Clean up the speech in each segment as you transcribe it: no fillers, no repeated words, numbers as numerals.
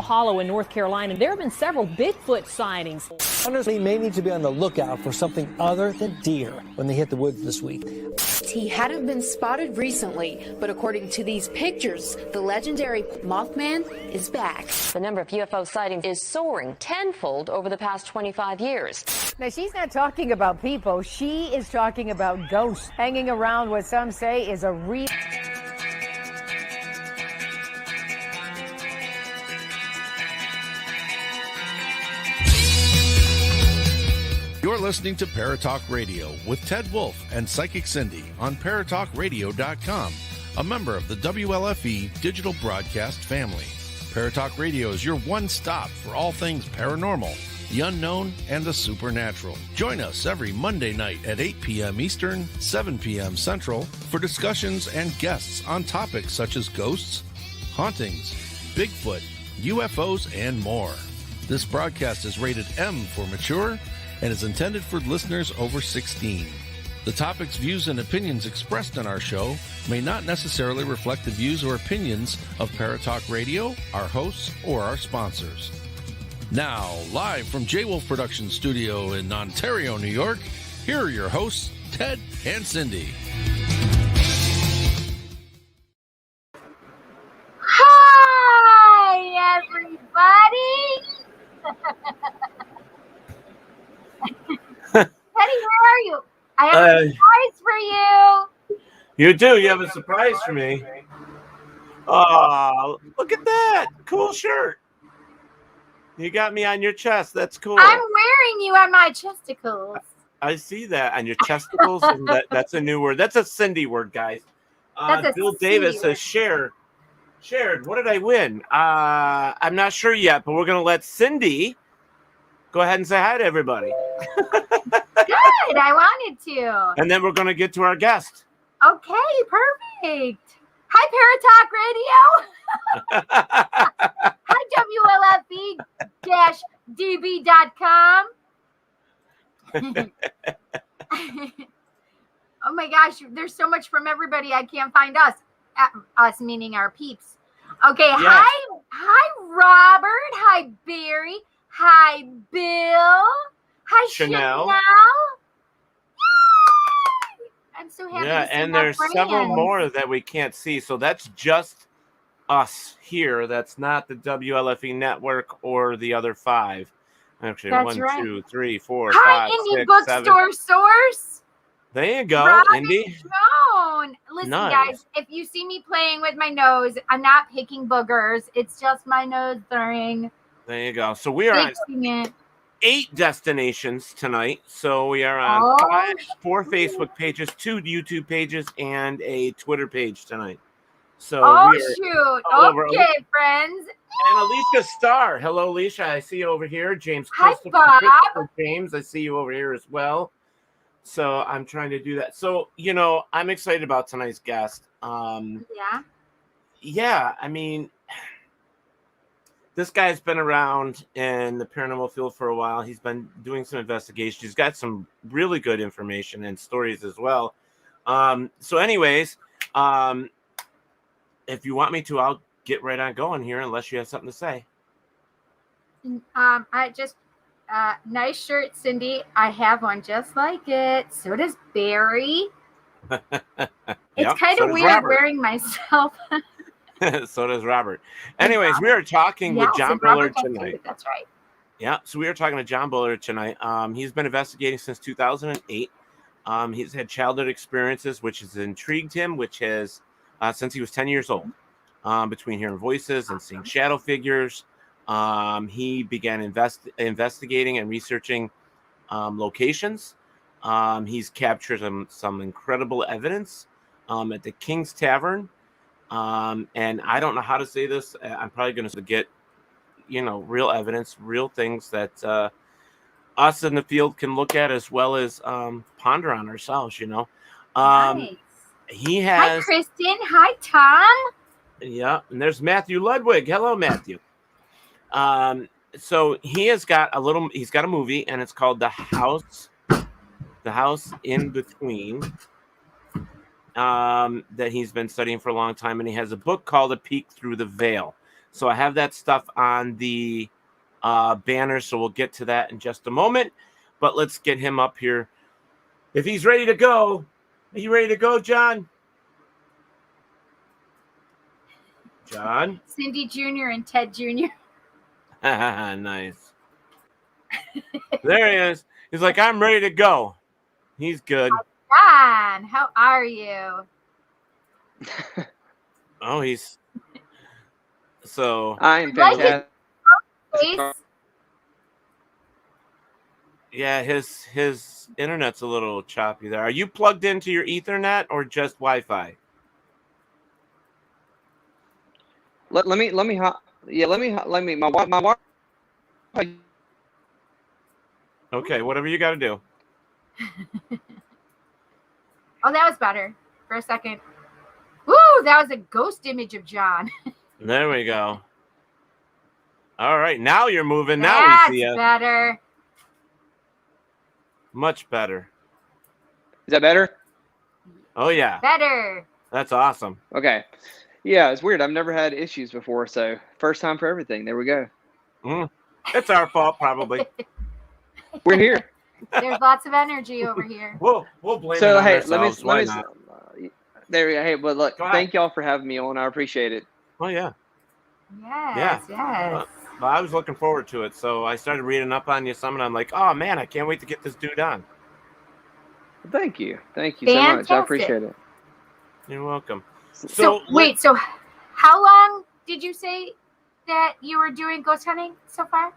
Hollow in North Carolina. There have been several Bigfoot sightings. Hunters may need to be on the lookout for something other than deer when they hit the woods this week. He hadn't been spotted recently, but according to these pictures, the legendary Mothman is back. The number of UFO sightings is soaring tenfold over the past 25 years. Now, she's not talking about people. She is talking about ghosts hanging around what some say is a real... You're listening to Paratalk Radio with Ted Wolf and Psychic Cindy on Paratalkradio.com, a member of the WLFE digital broadcast family. Paratalk Radio is your one stop for all things paranormal, the unknown, and the supernatural. Join us every Monday night at 8 p.m. Eastern, 7 p.m. Central for discussions and guests on topics such as ghosts, hauntings, Bigfoot, UFOs, and more. This broadcast is rated M for mature and is intended for listeners over 16. The topics, views, and opinions expressed on our show may not necessarily reflect the views or opinions of Paratalk Radio, our hosts, or our sponsors. Now, live from J-Wolf Production Studio in Ontario, New York, here are your hosts, Ted and Cindy. Hi, everybody! Teddy, where are you? I have a surprise for you. You do? You have a surprise for me? Oh, look at that. Cool shirt. You got me on your chest. That's cool. I'm wearing you on my chesticles. I see that on your chesticles. And that's a new word. That's a Cindy word, guys. Bill Davis says, shared. What did I win? I'm not sure yet, but we're going to let Cindy go ahead and say hi to everybody. Good. I wanted to. And then we're going to get to our guest. Okay, perfect. Hi, Paratalk Radio. Hi, WLFE-DB.com. Oh my gosh, there's so much from everybody. I can't find us. Us meaning our peeps. Okay, yes. Hi, Robert. Hi, Barry. Hi, Bill. Hi, Chanel. I'm so happy to see and there's several more that we can't see. So that's just us here. That's not the WLFE network or the other five. Actually, that's 1, right. 2, 3, 4, Hi, 5, Indie 6, Bookstore 7. Source. There you go, Robin Indy. Joan. Listen, Nice. guys, if you see me playing with my nose, I'm not picking boogers. It's just my nose thing. There you go. So we are on 8 destinations tonight. So we are on 4 Facebook pages, 2 YouTube pages, and a Twitter page tonight. So shoot. Okay, friends. And Alicia Starr. Hello, Alicia. I see you over here. James Hi, Christopher James. I see you over here as well. So I'm trying to do that. So, I'm excited about tonight's guest. Yeah, I mean, this guy's been around in the paranormal field for a while. He's been doing some investigation. He's got some really good information and stories as well. So anyways, if you want me to, I'll get right on going here unless you have something to say. I just... nice shirt, Cindy. I have one just like it. So does Barry. It's kind of weird wearing myself. So does Robert. Anyways, we are talking with John Bullard tonight. That's right. Yeah, so we are talking to John Bullard tonight. He's been investigating since 2008. He's had childhood experiences, which has intrigued him, which has since he was 10 years old, between hearing voices and seeing shadow figures. He began investigating and researching locations. He's captured some incredible evidence at the King's Tavern. And I don't know how to say this. I'm probably going to get, real evidence, real things that us in the field can look at as well as ponder on ourselves, Nice. He has... Hi, Kristen. Hi, Tom. Yeah, and there's Matthew Ludwig. Hello, Matthew. So he's got a movie, and it's called The House in Between, that he's been studying for a long time, and he has a book called A Peek Through the Veil. So I have that stuff on the banner, so we'll get to that in just a moment. But let's get him up here. If he's ready to go, are you ready to go, John? John? Cindy Jr. and Ted Jr. Nice. There he is. He's like, I'm ready to go. He's good. John, how are you? Oh, he's so. I'm fantastic. Yeah, his internet's a little choppy there. Are you plugged into your Ethernet or just Wi-Fi? Let me my Wi-Fi. Okay, whatever you got to do. Oh, that was better for a second. Woo, that was a ghost image of John. There we go. All right, now you're moving. Now That's we see you. better. Much better. Is that better? Oh yeah. Better. That's awesome. Okay. Yeah, it's weird. I've never had issues before, so first time for everything. There we go. It's our fault, probably. We're here. There's lots of energy over here. We'll blame it So on hey, ourselves. Why not? there we go. Hey, but look, Go ahead. thank y'all for having me on. I appreciate it. Oh yeah. Yes, yes. But I was looking forward to it, so I started reading up on you some, and I'm like, oh man, I can't wait to get this dude on. Thank you so much. I Fantastic. appreciate it. You're welcome. So wait, so how long did you say that you were doing ghost hunting so far?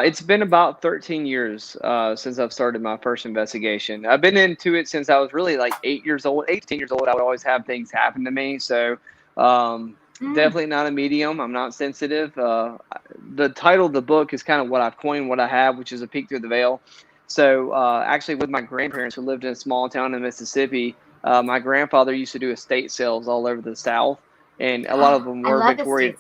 It's been about 13 years since I've started my first investigation. I've been into it since I was really like 8 years old, 18 years old. I would always have things happen to me. So definitely not a medium. I'm not sensitive. The title of the book is kind of what I've coined, what I have, which is a peek through the veil. So actually with my grandparents who lived in a small town in Mississippi, my grandfather used to do estate sales all over the South. And a lot of them were Victorian.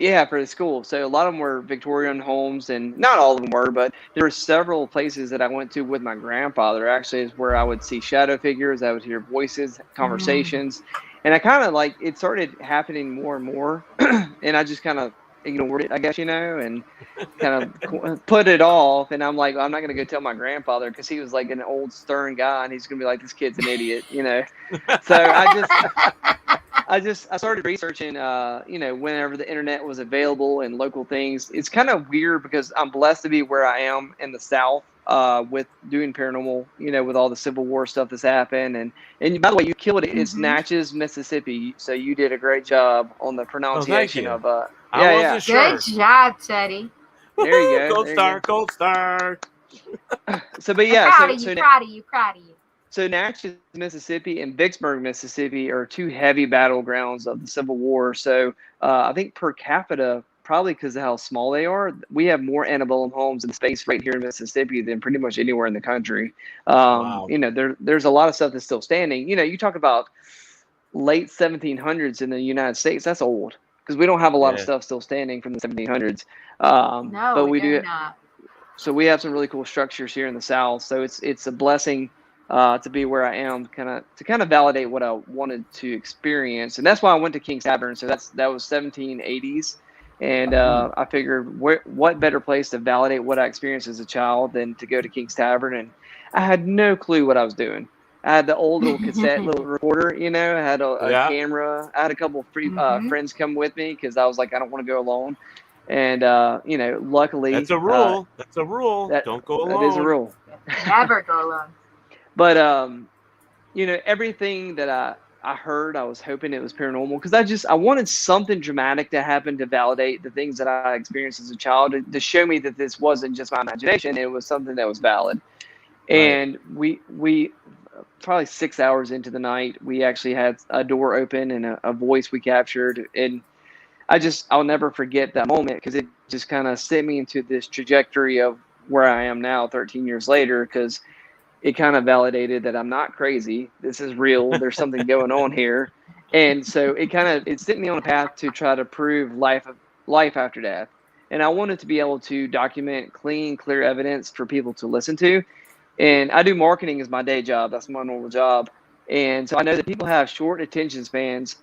Yeah, for the school. So a lot of them were Victorian homes, and not all of them were, but there were several places that I went to with my grandfather. Actually, is where I would see shadow figures. I would hear voices, conversations, and I kind of like it started happening more and more, and I just kind of ignored it, I guess, and kind of put it off. And I'm like, well, I'm not going to go tell my grandfather because he was like an old stern guy, and he's going to be like, this kid's an idiot, So I started researching, whenever the internet was available and local things. It's kind of weird because I'm blessed to be where I am in the South with doing paranormal, with all the Civil War stuff that's happened. And by the way, you killed it. It's Natchez, Mississippi. So you did a great job on the pronunciation of I wasn't sure. Good job, Teddy. There you go. Gold star. So, but yeah. Proud of you. So Natchez, Mississippi and Vicksburg, Mississippi are two heavy battlegrounds of the Civil War. So I think per capita, probably because of how small they are, we have more antebellum homes in space right here in Mississippi than pretty much anywhere in the country. Wow. There's a lot of stuff that's still standing. You talk about late 1700s in the United States, that's old because we don't have a lot of stuff still standing from the 1700s. No, but we do. not. So we have some really cool structures here in the South. So it's a blessing to be where I am, to kind of validate what I wanted to experience, and that's why I went to King's Tavern. So that was 1780s, and I figured what better place to validate what I experienced as a child than to go to King's Tavern, and I had no clue what I was doing. I had the old little cassette little recorder, I had a camera. I had a couple of friends come with me because I was like, I don't want to go alone, and luckily that's a rule. Don't go alone. That is a rule. Never go alone. But, everything that I heard, I was hoping it was paranormal because I wanted something dramatic to happen to validate the things that I experienced as a child to show me that this wasn't just my imagination. It was something that was valid. Right. And we probably 6 hours into the night, we actually had a door open and a voice we captured. And I'll never forget that moment because it just kind of sent me into this trajectory of where I am now 13 years later because it kind of validated that I'm not crazy. This is real. There's something going on here. And so it sent me on a path to try to prove life after death. And I wanted to be able to document clear evidence for people to listen to. And I do marketing as my day job. That's my normal job. And so I know that people have short attention spans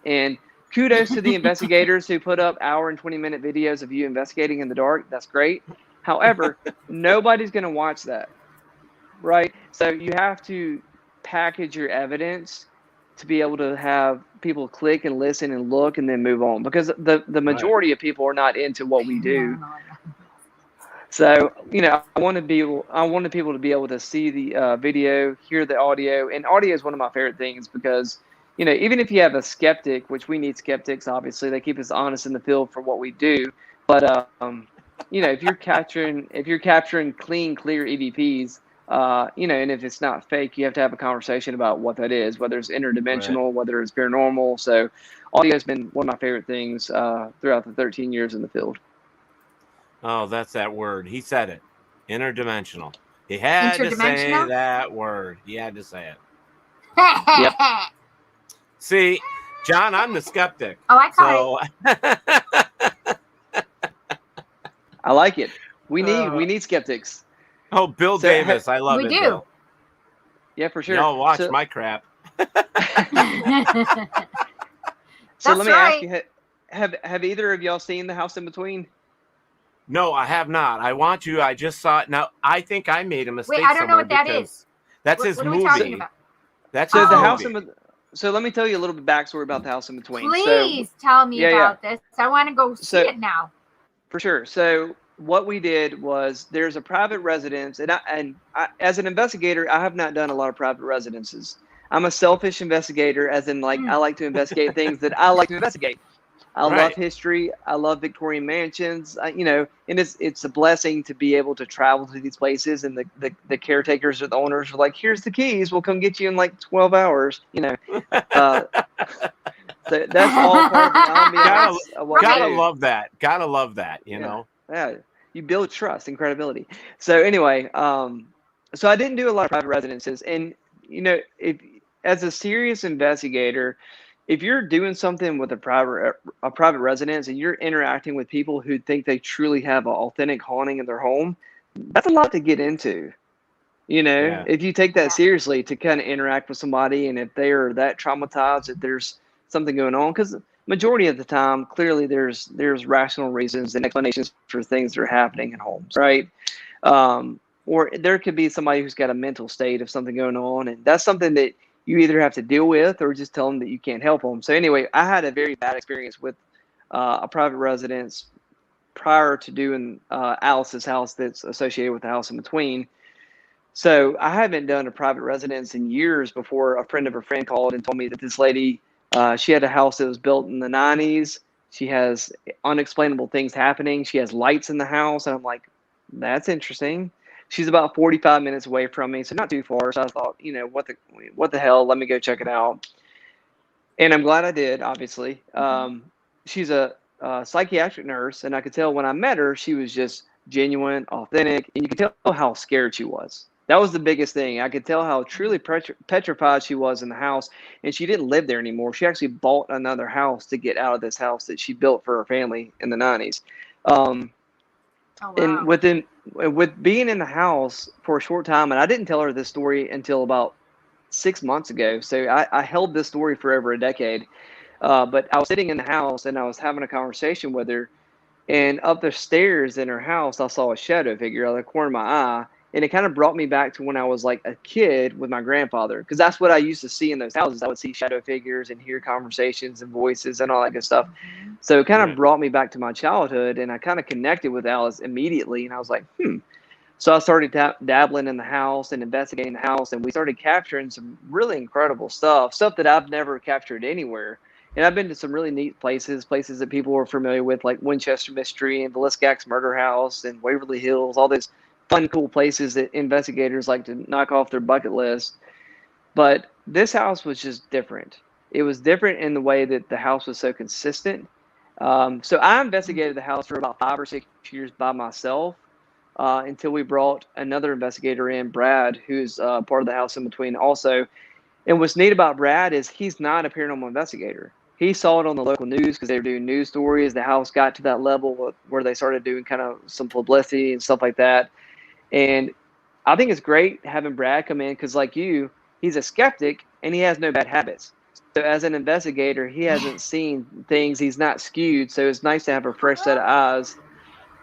and kudos to the investigators who put up hour and 20-minute videos of you investigating in the dark. That's great. However, nobody's going to watch that, right? So you have to package your evidence to be able to have people click and listen and look and then move on, because the majority of people are not into what we do. So, I wanted people to be able to see the video, hear the audio, and audio is one of my favorite things because, even if you have a skeptic, which we need skeptics, obviously, they keep us honest in the field for what we do. But, if you're capturing clean, clear EVPs, and if it's not fake, you have to have a conversation about what that is, whether it's interdimensional, whether it's paranormal. So audio has been one of my favorite things throughout the 13 years in the field. Oh, that's that word. He said it. Interdimensional. He had to say that word. He had to say it. Yep. See, John, I'm the skeptic. Oh, I caught it. I like it. We need skeptics. Oh, Bill Davis. I love it. We do. Bill. Yeah, for sure. Y'all watch my crap. So let me ask you, have either of y'all seen The House in Between? No, I have not. I want to. I just saw it. Now, I think I made a mistake. Wait, I don't know what that is. That's his movie. What are we talking about? That's so his The movie. House So let me tell you a little bit backstory about The House in Between. Please tell me about this. I want to go see it now. For sure. So what we did was there's a private residence, and I, as an investigator, I have not done a lot of private residences. I'm a selfish investigator, as in I like to investigate things that I like to investigate. I love history. I love Victorian mansions. And it's a blessing to be able to travel to these places, and the caretakers or the owners are like, "Here's the keys. We'll come get you in 12 hours." So that's all part of the ambiance. Gotta love that. Gotta love that. You know. Yeah, you build trust and credibility. So anyway, so I didn't do a lot of private residences, and if as a serious investigator, if you're doing something with a private residence and you're interacting with people who think they truly have an authentic haunting in their home, that's a lot to get into. If you take that seriously, to kind of interact with somebody, and if they are that traumatized that there's something going on, because majority of the time, clearly there's rational reasons and explanations for things that are happening in homes, right? Or there could be somebody who's got a mental state of something going on, and that's something that you either have to deal with or just tell them that you can't help them. So anyway, I had a very bad experience with a private residence prior to doing Alice's house that's associated with The House in Between. So I haven't done a private residence in years before a friend of a friend called and told me that this lady, she had a house that was built in the 90s. She has unexplainable things happening. She has lights in the house. And I'm like, that's interesting. She's about 45 minutes away from me, so not too far. So I thought, what the hell? Let me go check it out. And I'm glad I did, obviously. She's a psychiatric nurse, and I could tell when I met her, she was just genuine, authentic, and you could tell how scared she was. That was the biggest thing. I could tell how truly petrified she was in the house, and she didn't live there anymore. She actually bought another house to get out of this house that she built for her family in the 90s. And with being in the house for a short time, and I didn't tell her this story until about 6 months ago. So I held this story for over a decade. But I was sitting in the house and I was having a conversation with her, and up the stairs in her house, I saw a shadow figure out of the corner of my eye. And it kind of brought me back to when I was like a kid with my grandfather, because that's what I used to see in those houses. I would see shadow figures and hear conversations and voices and all that good stuff. So it kind of brought me back to my childhood, and I kind of connected with Alice immediately. And I was like, So I started dabbling in the house and investigating the house, and we started capturing some really incredible stuff that I've never captured anywhere. And I've been to some really neat places that people are familiar with, like Winchester Mystery and the Liskax Murder House and Waverly Hills, all these fun, cool places that investigators like to knock off their bucket list. But this house was just different. It was different in the way that the house was so consistent. So I investigated the house for about 5 or 6 years by myself until we brought another investigator in, Brad, who's part of The House in Between also. And what's neat about Brad is he's not a paranormal investigator. He saw it on the local news because they were doing news stories. The house got to that level where they started doing kind of some publicity and stuff like that. And I think it's great having Brad come in because, like you, he's a skeptic and he has no bad habits. So as an investigator, he hasn't seen things. He's not skewed. So it's nice to have a fresh set of eyes.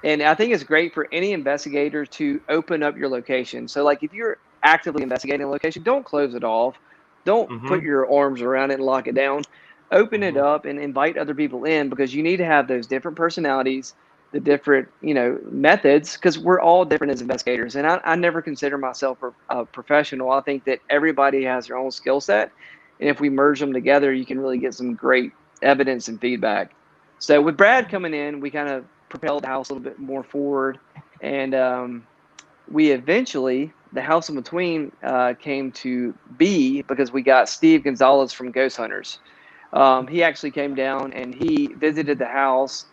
And I think it's great for any investigator to open up your location. So like if you're actively investigating a location, don't close it off. Don't put your arms around it and lock it down. Open it up and invite other people in, because you need to have those different personalities, the different, methods, because we're all different as investigators. And I never consider myself a professional. I think that everybody has their own skill set. And if we merge them together, you can really get some great evidence and feedback. So with Brad coming in, we kind of propelled the house a little bit more forward. And we eventually, the house in between came to be because we got Steve Gonzalez from Ghost Hunters. He actually came down and he visited the house,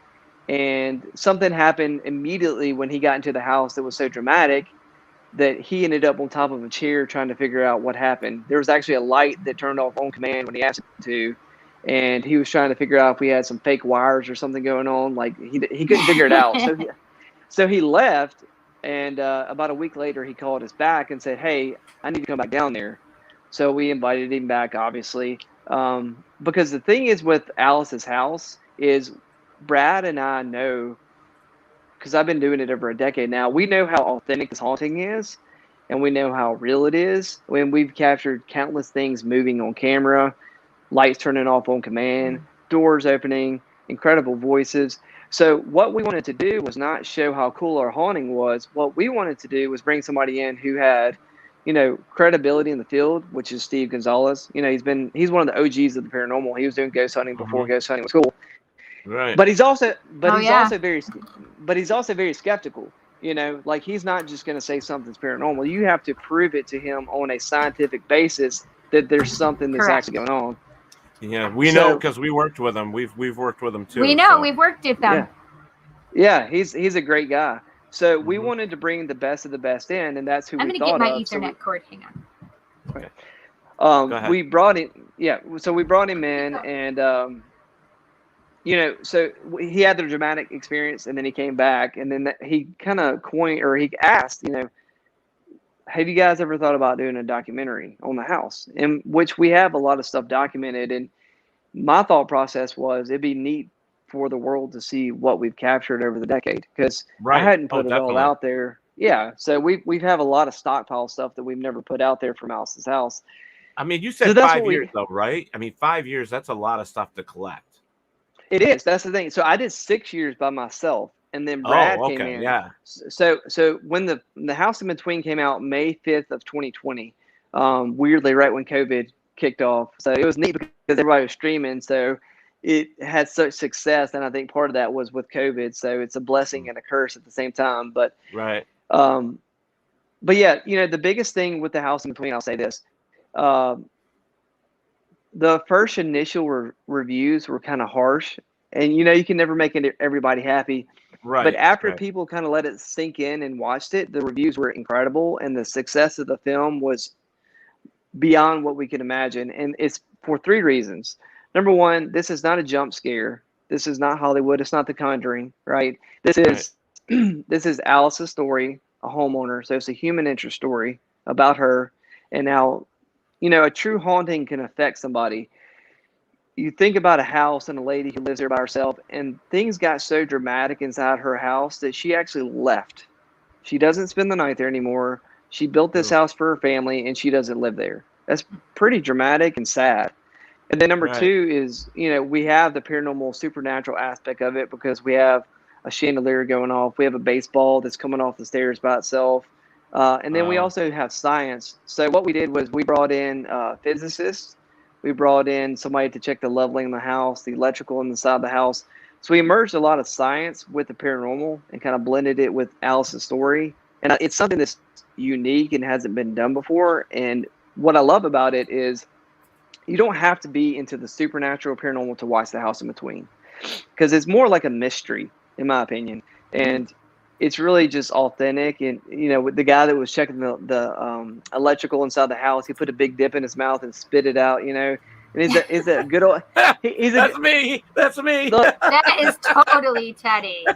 and something happened immediately when he got into the house that was so dramatic that he ended up on top of a chair trying to figure out what happened. There was actually a light that turned off on command when he asked it to, and he was trying to figure out if we had some fake wires or something going on. Like he couldn't figure it out. So he left, and about a week later he called us back and said, "Hey, I need to come back down there." So we invited him back, obviously. Because the thing is with Alice's house is Brad and I know, because I've been doing it over a decade now, we know how authentic this haunting is, and we know how real it is. When we've captured countless things moving on camera, lights turning off on command, doors opening, incredible voices. So what we wanted to do was not show how cool our haunting was. What we wanted to do was bring somebody in who had, credibility in the field, which is Steve Gonzalez. He's one of the OGs of the paranormal. He was doing ghost hunting before ghost hunting was cool. Right. But he's also very skeptical. Like he's not just going to say something's paranormal. You have to prove it to him on a scientific basis that there's something that's actually going on. Yeah, we know because we worked with him. We've worked with him too. We know we've worked with them. Yeah, he's a great guy. So we wanted to bring the best of the best in, and that's who we thought of. I'm going to get my Ethernet cord. Hang on. Okay. We brought him. Yeah, so we brought him in, and so he had the dramatic experience, and then he came back, and then he kind of he asked, have you guys ever thought about doing a documentary on the house? In which we have a lot of stuff documented, and my thought process was it'd be neat for the world to see what we've captured over the decade, because I hadn't put it all out there. Yeah, so we have a lot of stockpile stuff that we've never put out there from Alice's house. I mean, you said 5 years though, right? I mean, 5 years, that's a lot of stuff to collect. It is. That's the thing. So I did 6 years by myself, and then Brad came in. Yeah. So when the House in Between came out May 5th of 2020, weirdly right when COVID kicked off. So it was neat because everybody was streaming. So it had such success, and I think part of that was with COVID. So it's a blessing and a curse at the same time. But right. But yeah, the biggest thing with the House in Between, I'll say this. The first initial reviews were kind of harsh, and you can never make everybody happy. Right. But after people kind of let it sink in and watched it, the reviews were incredible, and the success of the film was beyond what we could imagine. And it's for 3 reasons. Number one, this is not a jump scare. This is not Hollywood. It's not The Conjuring, right? This is this is Alice's story, a homeowner. So it's a human interest story about her, and how a true haunting can affect somebody. You think about a house and a lady who lives there by herself, and things got so dramatic inside her house that she actually left. She doesn't spend the night there anymore. She built this house for her family, and she doesn't live there. That's pretty dramatic and sad. And then number 2 is, we have the paranormal supernatural aspect of it, because we have a chandelier going off. We have a baseball that's coming off the stairs by itself. And then we also have science. So what we did was we brought in physicists. We brought in somebody to check the leveling in the house, the electrical inside of the house. So we merged a lot of science with the paranormal and kind of blended it with Alice's story. And it's something that's unique and hasn't been done before. And what I love about it is you don't have to be into the supernatural paranormal to watch The House in Between, because it's more like a mystery, in my opinion. And it's really just authentic. And, with the guy that was checking the electrical inside the house, he put a big dip in his mouth and spit it out, And he's a good old... That's me. Look, that is totally Teddy.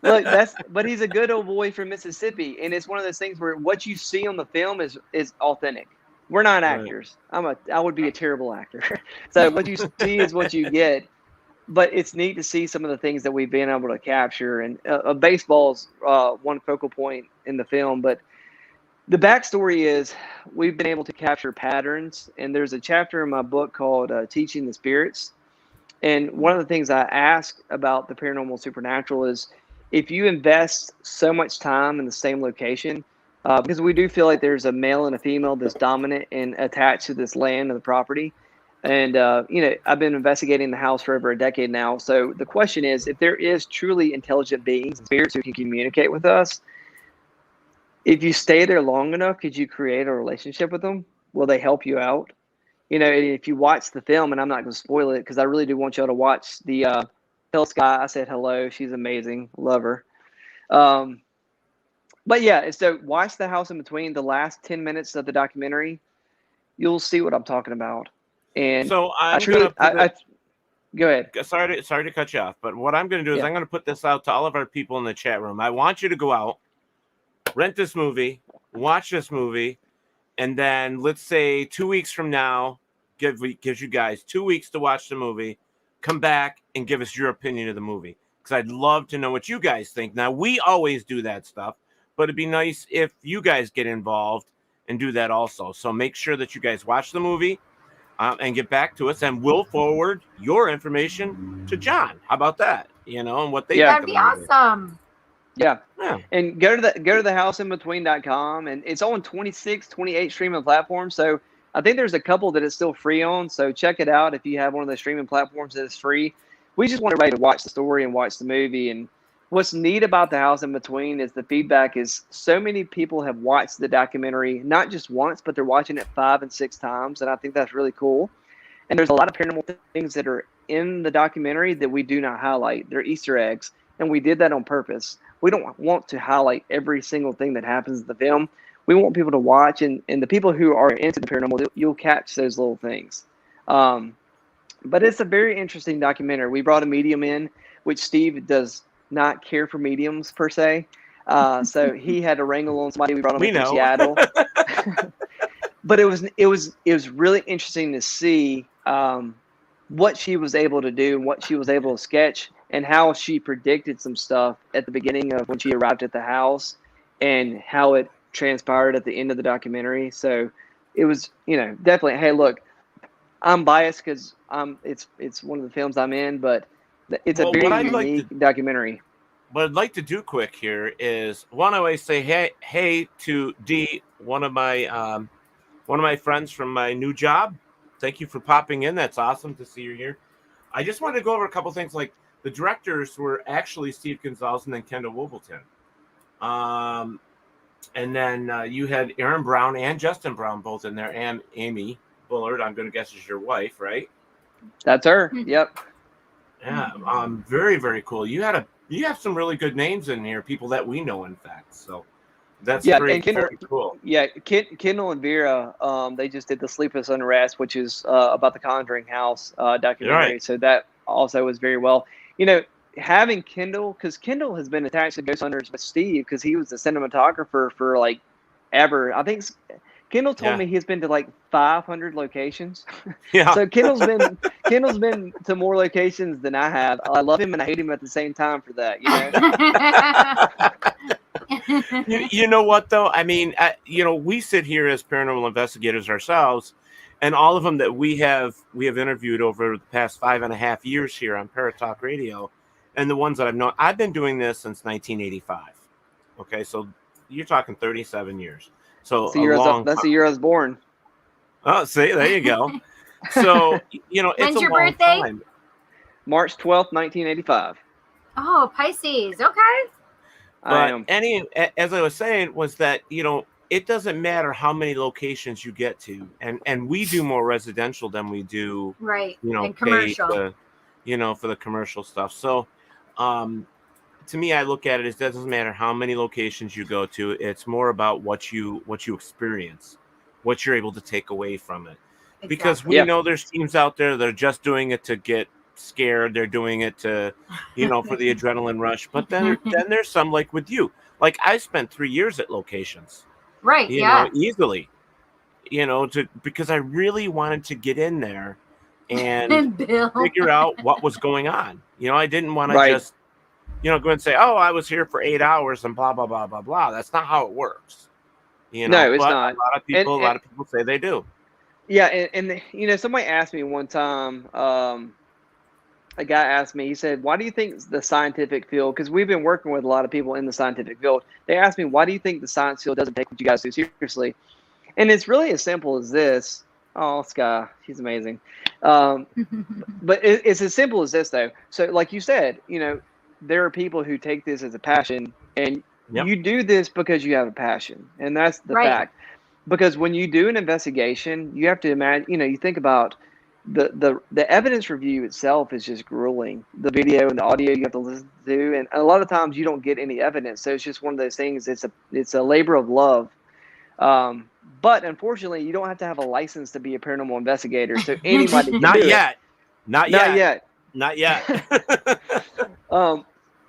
Look, but he's a good old boy from Mississippi. And it's one of those things where what you see on the film is authentic. We're not actors. I would be a terrible actor. So what you see is what you get. But it's neat to see some of the things that we've been able to capture. And baseball's one focal point in the film. But the backstory is we've been able to capture patterns. And there's a chapter in my book called Teaching the Spirits. And one of the things I ask about the paranormal supernatural is if you invest so much time in the same location, because we do feel like there's a male and a female that's dominant and attached to this land and the property. And, I've been investigating the house for over a decade now. So the question is, if there is truly intelligent beings and spirits who can communicate with us, if you stay there long enough, could you create a relationship with them? Will they help you out? If you watch the film, and I'm not going to spoil it because I really do want y'all to watch the Tell Sky I Said Hello. She's amazing. Love her. But yeah, so watch The House in Between. The last 10 minutes of the documentary, you'll see what I'm talking about. And so go ahead. Sorry to cut you off, but what I'm going to do is I'm going to put this out to all of our people in the chat room. I want you to go out, rent this movie, watch this movie, and then let's say 2 weeks from now, gives you guys 2 weeks to watch the movie. Come back and give us your opinion of the movie, because I'd love to know what you guys think. Now, we always do that stuff, but it'd be nice if you guys get involved and do that also. So make sure that you guys watch the movie. And get back to us, and we'll forward your information to John. How about that? And what they think. That'd be awesome. Yeah. And go to the houseinbetween.com, and it's on 28 streaming platforms. So I think there's a couple that it's still free on. So check it out if you have one of the streaming platforms that is free. We just want everybody to watch the story and watch the movie. And what's neat about The House in Between is the feedback is so many people have watched the documentary, not just once, but they're watching it 5 and 6 times. And I think that's really cool. And there's a lot of paranormal things that are in the documentary that we do not highlight. They're Easter eggs. And we did that on purpose. We don't want to highlight every single thing that happens in the film. We want people to watch, and the people who are into the paranormal, you'll catch those little things. But it's a very interesting documentary. We brought a medium in, which Steve does not care for mediums per se. So he had to wrangle on somebody. We brought him from Seattle. But it was really interesting to see what she was able to do and what she was able to sketch, and how she predicted some stuff at the beginning of when she arrived at the house, and how it transpired at the end of the documentary. So it was, definitely, hey, look, I'm biased because it's one of the films I'm in, but it's a very unique documentary. What I'd like to do quick here is, one, I always say hey to D, one of my friends from my new job. Thank you for popping in. That's awesome to see you here. I just wanted to go over a couple things. Like, the directors were actually Steve Gonzalez and then Kendall Woolton. And then you had Aaron Brown and Justin Brown both in there, and Amy Bullard, I'm going to guess is your wife, right? That's her. Yep. Yeah. Very, very cool. You have some really good names in here, people that we know, in fact. So that's great. Very cool. Yeah, Kendall and Vera, they just did the Sleepless Unrest, which is about the Conjuring House documentary. Right. So that also was very well. Having Kendall, because Kendall has been attached to Ghost Hunters with Steve, because he was the cinematographer for like ever. I think Kendall told me he's been to like 500 locations. Yeah. So Kendall's been to more locations than I have. I love him and I hate him at the same time for that. You know what though? I mean, we sit here as paranormal investigators ourselves, and all of them that we have interviewed over the past 5.5 years here on Paratalk Radio, and the ones that I've known, I've been doing this since 1985. Okay, so you're talking 37 years. So that's the year I was born. Oh, see, there you go. So it's When's a your long birthday? time. March 12th, 1985. Oh, Pisces. Okay. But as I was saying, was that it doesn't matter how many locations you get to, and we do more residential than we do and commercial. For the commercial stuff. So to me, I look at it as, it doesn't matter how many locations you go to. It's more about what you experience, what you're able to take away from it. Exactly. Because we know there's teams out there that are just doing it to get scared. They're doing it to, for the adrenaline rush. But then there's some, like with you. Like, I spent 3 years at locations. Right. Easily. because I really wanted to get in there and Bill. figure out what was going on. I didn't want to Right. just, go and say, oh, I was here for 8 hours and blah, blah, blah, blah, blah. That's not how it works. No, it's but not. A lot of people say they do. Yeah, and somebody asked me one time, a guy asked me, he said, why do you think the scientific field, because we've been working with a lot of people in the scientific field, they asked me, why do you think the science field doesn't take what you guys do seriously? And it's really as simple as this. Oh, Sky, she's amazing. But it's as simple as this, though. So like you said, there are people who take this as a passion, and you do this because you have a passion, and that's the fact. Because when you do an investigation, you have to imagine, you think about the evidence review itself is just grueling. The video and the audio you have to listen to, and a lot of times you don't get any evidence. So it's just one of those things. It's a labor of love. But unfortunately, you don't have to have a license to be a paranormal investigator. So anybody can Not do yet. it. Not yet.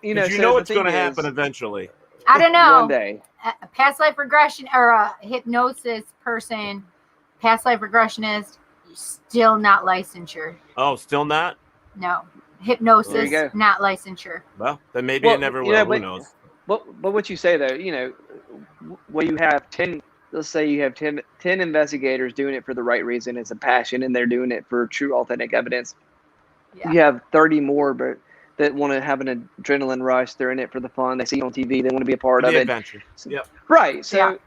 You know it's going to happen eventually. I don't know. One day. A past life regression or a hypnosis person, past life regressionist, still not licensure. Oh, still not? No. Hypnosis, not licensure. Well, then maybe it never will. Who knows? But what you say, though, when you have 10, let's say you have 10 investigators doing it for the right reason, it's a passion, and they're doing it for true, authentic evidence. Yeah. You have 30 more, but that want to have an adrenaline rush. They're in it for the fun. They see it on TV. They want to be a part of it. Adventure. Yep. Right. So,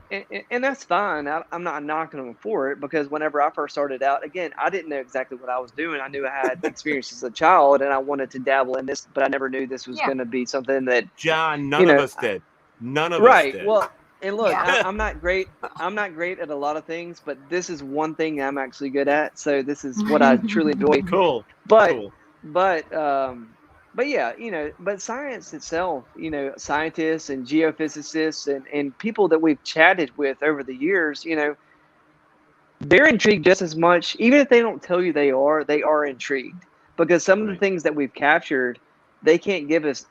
and that's fine. I'm not knocking them for it, because whenever I first started out, again, I didn't know exactly what I was doing. I knew I had experience as a child, and I wanted to dabble in this, but I never knew this was going to be something that John, none of us did. None of us right. did. Well, and look, I'm not great. I'm not great at a lot of things, but this is one thing I'm actually good at. So this is what I truly enjoy. Cool. But yeah, but science itself, scientists and geophysicists and people that we've chatted with over the years, they're intrigued just as much. Even if they don't tell you they are intrigued, because some of the things that we've captured, they can't give us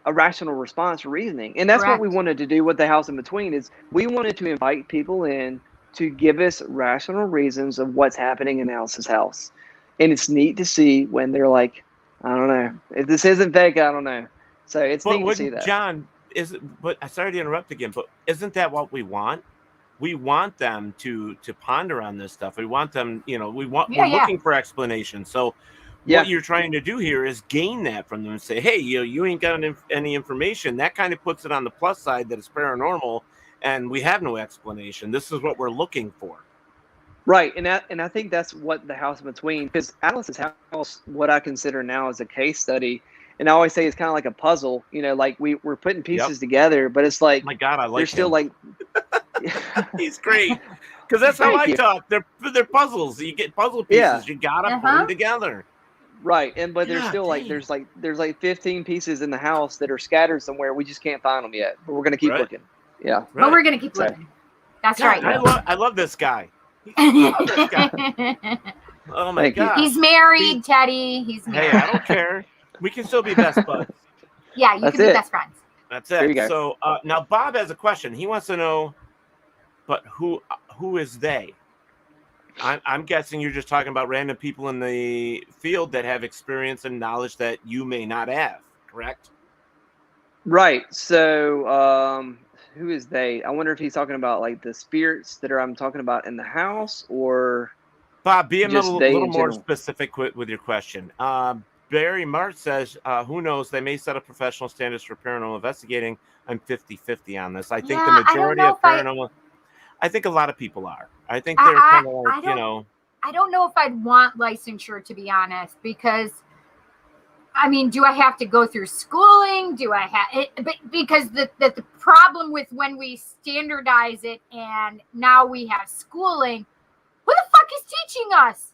a rational response or reasoning. And that's what we wanted to do with the House in Between, is we wanted to invite people in to give us rational reasons of what's happening in Alice's house. And it's neat to see when they're like, I don't know. If this isn't fake, I don't know. So it's neat to see that. John, but sorry to interrupt again, but isn't that what we want? We want them to ponder on this stuff. We want them, we're looking for explanations. So what you're trying to do here is gain that from them and say, hey, you ain't got any information. That kind of puts it on the plus side that it's paranormal and we have no explanation. This is what we're looking for. Right, and I think that's what the House in Between, because Alice's house, what I consider now is a case study, and I always say it's kind of like a puzzle. Like we're putting pieces together, but it's like, oh my God, I like. They're still like. He's great, because that's how I talk. They're puzzles. You get puzzle pieces. Yeah. You gotta put them together. Right, but there's still there's 15 pieces in the house that are scattered somewhere. We just can't find them yet, but we're gonna keep looking. Yeah, right. But we're gonna keep looking. That's right. I love this guy. Oh my God. He's married, Teddy. He's married. Hey, I don't care. We can still be best buds. Yeah, you can be best friends. That's it. There you go. So now Bob has a question. He wants to know, but who is they? I'm guessing you're just talking about random people in the field that have experience and knowledge that you may not have, correct? Right. So who is they? I wonder if he's talking about like the spirits that I'm talking about in the house, or Bob, be a little more specific with your question. Barry March says, who knows? They may set up professional standards for paranormal investigating. I'm 50-50 on this. I think the majority of paranormal, I think a lot of people are. I think they're kind of like, I don't know if I'd want licensure, to be honest, because I mean, do I have to go through schooling? Do I have it? But because the problem with when we standardize it and now we have schooling, who the fuck is teaching us?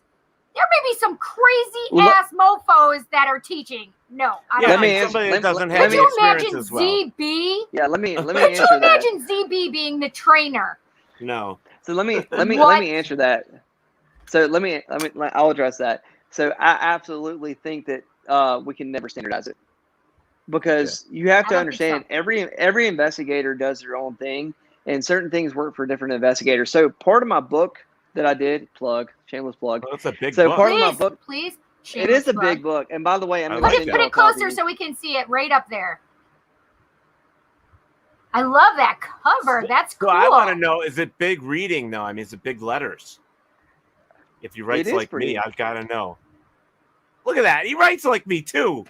There may be some crazy ass mofos that are teaching. No, I don't know. Somebody that doesn't have Could you imagine as well. ZB? Yeah, let me Could answer you that. imagine ZB being the trainer? No. So let me answer that. So I'll address that. So I absolutely think that we can never standardize it, because you have to understand every investigator does their own thing, and certain things work for different investigators. So part of my book that I did, shameless plug. Well, that's a big so book. part of my book, Please. it is a big book. And by the way, I'm going to put it closer so we can see it right up there. I love that cover. That's cool. So I want to know, is it big reading though? I mean, is it big letters? If you write like me, I've got to know. Look at that. He writes like me too.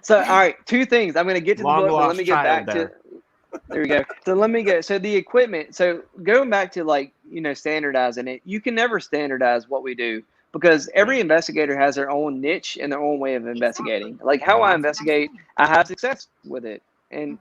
So, all right, two things. I'm going to get to the book, but let me get back to. There we go. So let me go. So the equipment. So going back to standardizing it, you can never standardize what we do because every investigator has their own niche and their own way of investigating. Like how I investigate, I have success with it, and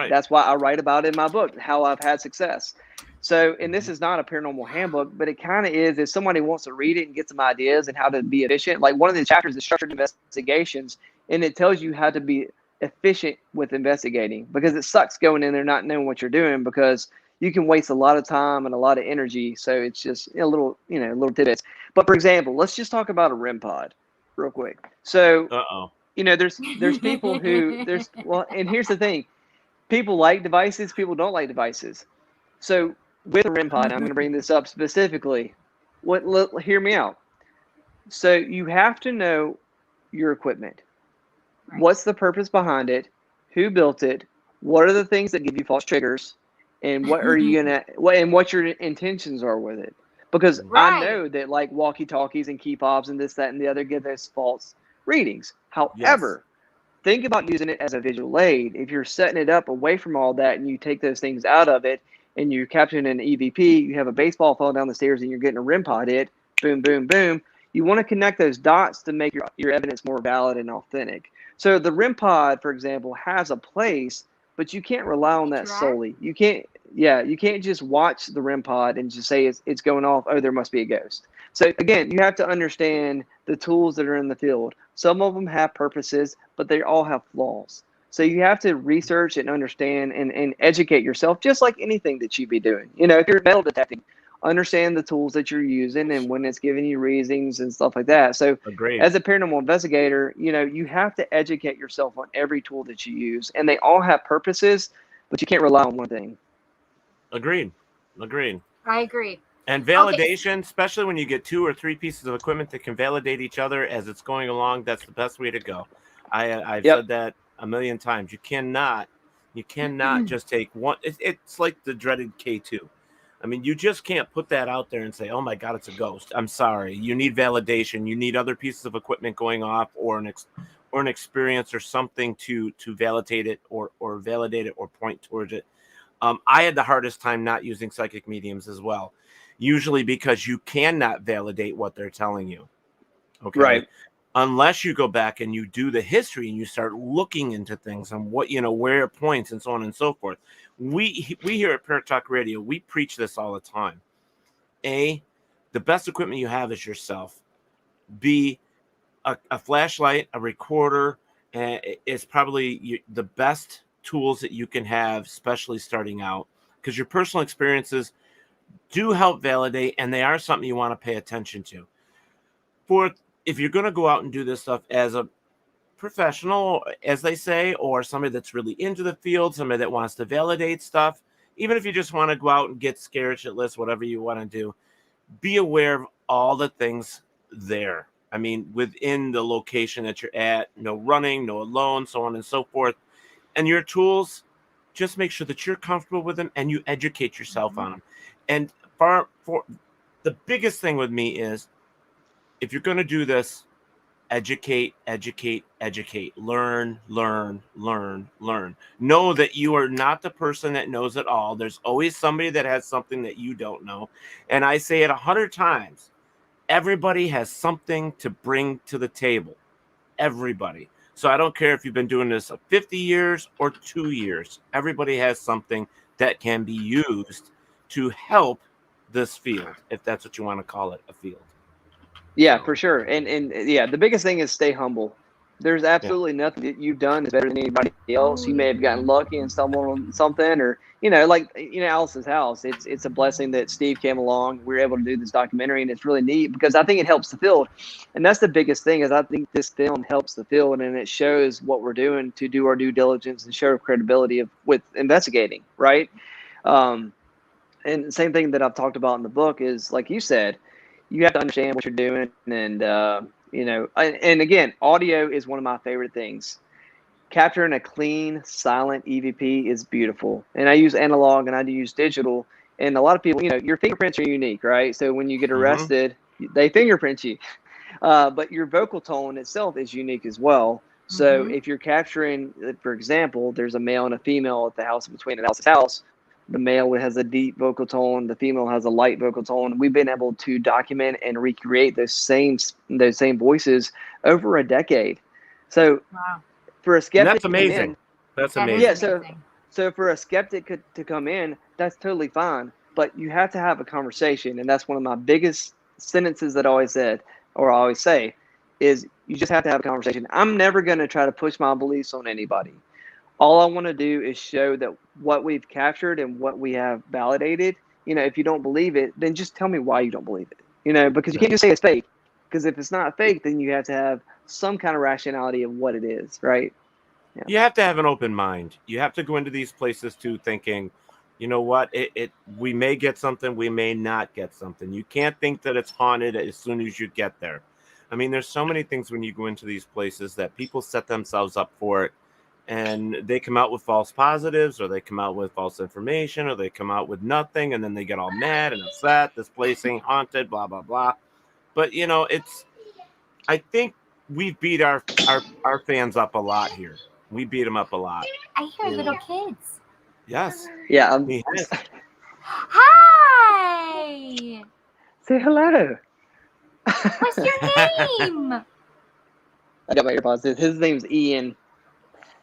that's why I write about it in my book how I've had success. So, and this is not a paranormal handbook, but it kind of is. If somebody wants to read it and get some ideas and how to be efficient, like one of the chapters is structured investigations, and it tells you how to be efficient with investigating because it sucks going in there not knowing what you're doing because you can waste a lot of time and a lot of energy. So it's just a little tidbits. But for example, let's just talk about a REM pod real quick. So, there's people who and here's the thing. People like devices, people don't like devices. So with a REM pod, I'm going to bring this up specifically. Hear me out. So you have to know your equipment. Right. What's the purpose behind it? Who built it? What are the things that give you false triggers? And what are you and what your intentions are with it? Because I know that like walkie-talkies and key fobs and this, that, and the other give us false readings. However, think about using it as a visual aid. If you're setting it up away from all that and you take those things out of it and you're capturing an EVP, you have a baseball fall down the stairs and you're getting a REM pod hit, boom, boom, boom. You want to connect those dots to make your evidence more valid and authentic. So the REM pod, for example, has a place, but you can't rely on that solely. You can't just watch the REM pod and just say it's going off. Oh, there must be a ghost. So again, you have to understand the tools that are in the field. Some of them have purposes, but they all have flaws. So you have to research and understand and educate yourself, just like anything that you be doing. If you're metal detecting, understand the tools that you're using and when it's giving you readings and stuff like that. So as a paranormal investigator, you have to educate yourself on every tool that you use, and they all have purposes, but you can't rely on one thing. Agreed. I agree. And validation, especially when you get 2 or 3 pieces of equipment that can validate each other as it's going along, that's the best way to go. I've said that a million times. You cannot just take one. It's like the dreaded K2. I mean, you just can't put that out there and say, oh my God, it's a ghost. I'm sorry. You need validation. You need other pieces of equipment going off or an experience or something to validate it or validate it or point towards it. I had the hardest time not using psychic mediums as well, usually because you cannot validate what they're telling you. Okay. Right. Unless you go back and you do the history and you start looking into things and what, where it points and so on and so forth. We here at Paratalk Radio, we preach this all the time. A, the best equipment you have is yourself. B, a flashlight, a recorder is probably the best tools that you can have, especially starting out, because your personal experiences do help validate, and they are something you want to pay attention to. Fourth, if you're going to go out and do this stuff as a professional, as they say, or somebody that's really into the field, somebody that wants to validate stuff, even if you just want to go out and get scared shitless, whatever you want to do, be aware of all the things there. I mean, within the location that you're at, no running, no alone, so on and so forth. And your tools, just make sure that you're comfortable with them and you educate yourself on them. And for the biggest thing with me is, if you're going to do this, educate, learn. Know that you are not the person that knows it all. There's always somebody that has something that you don't know. And I say it 100 times. Everybody has something to bring to the table. Everybody. So I don't care if you've been doing this 50 years or 2 years. Everybody has something that can be used to help this field, if that's what you want to call it, a field. Yeah, for sure. And the biggest thing is stay humble. There's absolutely nothing that you've done is better than anybody else. You may have gotten lucky and stumbled on something, or like Alice's house. It's a blessing that Steve came along. We were able to do this documentary, and it's really neat because I think it helps the field, and that's the biggest thing. Is I think this film helps the field, and it shows what we're doing to do our due diligence and show credibility with investigating, right? And the same thing that I've talked about in the book is, like you said, you have to understand what you're doing, and and again, audio is one of my favorite things. Capturing a clean, silent EVP is beautiful. And I use analog and I use digital. And a lot of people, your fingerprints are unique, right? So when you get arrested, they fingerprint you. But your vocal tone itself is unique as well. So if you're capturing, for example, there's a male and a female at the house between Alice's house. The male has a deep vocal tone. The female has a light vocal tone. We've been able to document and recreate those same voices over a decade. So for a skeptic, that's amazing. That's amazing. Yeah. So for a skeptic to come in, that's totally fine. But you have to have a conversation, and that's one of my biggest sentences that I always say is you just have to have a conversation. I'm never going to try to push my beliefs on anybody. All I want to do is show that what we've captured and what we have validated, if you don't believe it, then just tell me why you don't believe it, because you can't just say it's fake. Because if it's not fake, then you have to have some kind of rationality of what it is, right? Yeah. You have to have an open mind. You have to go into these places too thinking, you know what, we may get something, we may not get something. You can't think that it's haunted as soon as you get there. I mean, there's so many things when you go into these places that people set themselves up for it. And they come out with false positives, or they come out with false information, or they come out with nothing, and then they get all mad and upset. This place ain't haunted, blah, blah, blah. But, I think we beat our fans up a lot here. We beat them up a lot. I hear little kids. Yes. Yeah. Hi. Say hello. What's your name? I got my earpods. His name's Ian.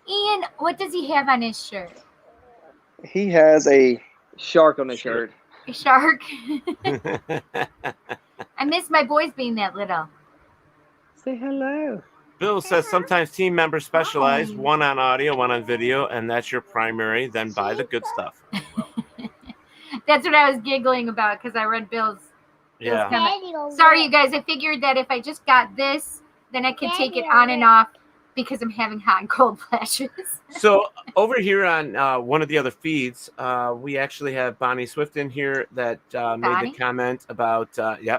Ian, what does he have on his shirt? He has a shark on his shirt. A shark? I miss my boys being that little. Say hello. Bill says sometimes team members specialize, one on audio, one on video, and that's your primary, then buy the good stuff. That's what I was giggling about because I read Bill's. Sorry, you guys. I figured that if I just got this, then I could take it on and off. Because I'm having hot and cold flashes. So over here on one of the other feeds, we actually have Bonnie Swift in here that made the comment about,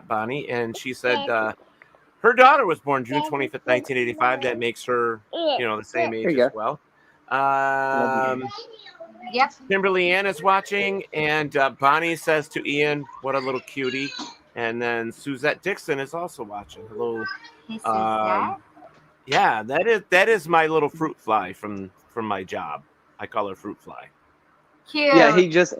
Bonnie. And she said her daughter was born June 25th, 1985. That makes her, the same age as well. Yep. Kimberly Ann is watching. And Bonnie says to Ian, what a little cutie. And then Suzette Dixon is also watching. Hello. Hey, Suzette. Yeah, that is my little fruit fly from my job. I call her fruit fly. Cute. Yeah, he just